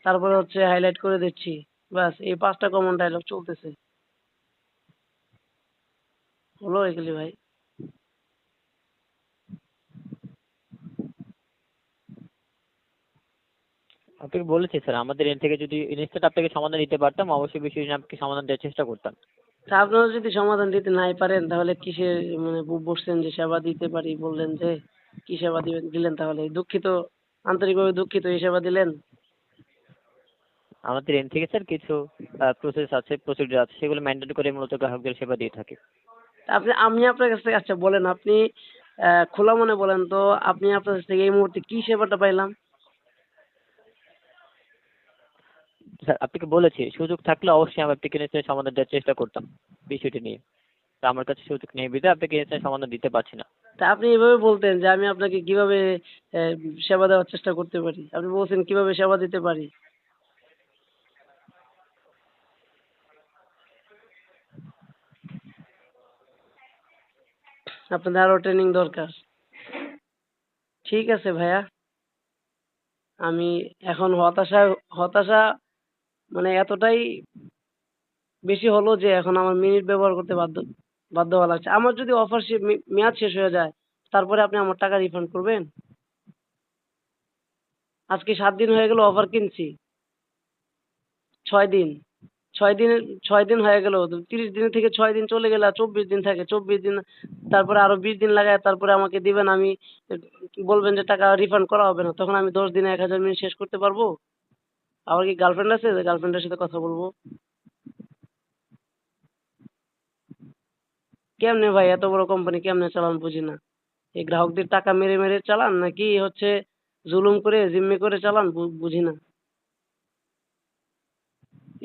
তারপরে হচ্ছে হাইলাইট করে দিচ্ছি। ব্যাস এই 5টা কমন ডায়লগ চলতেছে। হলো এগুলি ভাই? আপনাকে বলেছি স্যার আমাদের এন্ড থেকে যদি ইনস্ট্যান্ট আপনাকে সমাধান দিতে পারতাম অবশ্যই বিষয়টি নিয়ে আপনাকে সমাধান দেওয়ার চেষ্টা করতাম। তা আপনারা যদি সমাধান দিতে নাই পারেন তাহলে কিসে মানে বসছেন যে সেবা দিতে পারি, বললেন যে কি সেবা দিলেন তাহলে? দুঃখিত, আন্তরিকভাবে দুঃখিত, এই সেবা দিলেন? আমাদের এন্ড থেকে স্যার কিছু প্রসেস আছে, প্রসিডিউর আছে, সেগুলো মেনটেন করে মূলত গ্রাহকদের সেবা দিয়ে থাকি। আমি আপনার কাছ থেকে, আচ্ছা বলেন, আপনি খোলা মনে বলেন তো, আপনি আপনার কাছ থেকে এই মুহূর্তে কি সেবাটা পাইলাম? স্যার আপনাকে বলেছি সুযোগ থাকলে অবশ্যই আমি আপনাকে ইনস্ট্যান্ট সমাধান দেওয়ার চেষ্টা করতাম বিষয়টি নিয়ে। তো আমার কাছে সুযোগ নেই বিধায় আপনাকে ইনস্ট্যান্ট সমাধান দিতে পারছি না। তা আপনি এভাবে বলতেন যে আমি আপনাকে কিভাবে সেবা দেওয়ার চেষ্টা করতে পারি, আপনি বলছেন কিভাবে সেবা দিতে পারি। আপনাদের আরো ট্রেনিং দরকার। ঠিক আছে ভাইয়া, আমি এখন হতাশা মানে এতটাই বেশি হলো যে এখন আমার মিনিট ব্যবহার করতে বাধ্য বাধ্য হওয়া লাগছে। আমার যদি অফার মেয়াদ শেষ হয়ে যায়, তারপরে আপনি আমার টাকা রিফান্ড করবেন? আজকে 7 দিন হয়ে গেল অফার কিনছি, 6 দিন, 6 দিন 6 দিন হয়ে গেল, 30 দিন থেকে 6 দিন চলে গেলে আর 24 দিন থাকে, 24 দিন তারপরে আরো 20 দিন লাগায় তারপরে আমাকে দিবেন, আমি বলবেন যে টাকা রিফান্ড করা হবে না, তখন আমি 10 দিনে 1000 মিনিট শেষ করতে পারবো? আমার কি গার্লফ্রেন্ড আছে, গার্লফ্রেন্ডের সাথে কথা বলবো? কেমনে ভাই এত বড় কোম্পানি কেমনে চালান বুঝি না। এই গ্রাহকদের টাকা মেরে মেরে চালান নাকি হচ্ছে জুলুম করে জিম্মি করে চালান বুঝি না।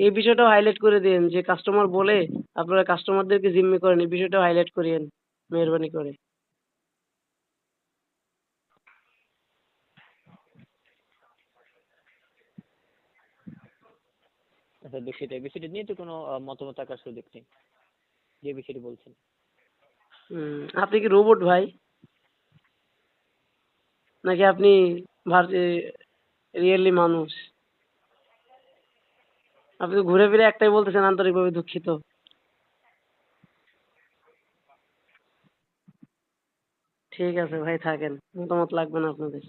এই বিষয়টাও হাইলাইট করে দিন যে কাস্টমার বলে আপনারা কাস্টমারদেরকে জিম্মি করেন, এই বিষয়টাও হাইলাইট করিয়েন মেহরবানি করে। আচ্ছা বিষয়টা নিয়ে তো কোনো মতামত থাকার সুযোগ নেই, যে বিষয়টি বলছেন। আপনি কি রোবট ভাই, নাকি আপনি রিয়েলি মানুষ? আপনি তো ঘুরে ফিরে একটাই বলতেছেন, আন্তরিকভাবে দুঃখিত। ঠিক আছে ভাই, থাকেন, মতামত লাগবে না আপনাদের।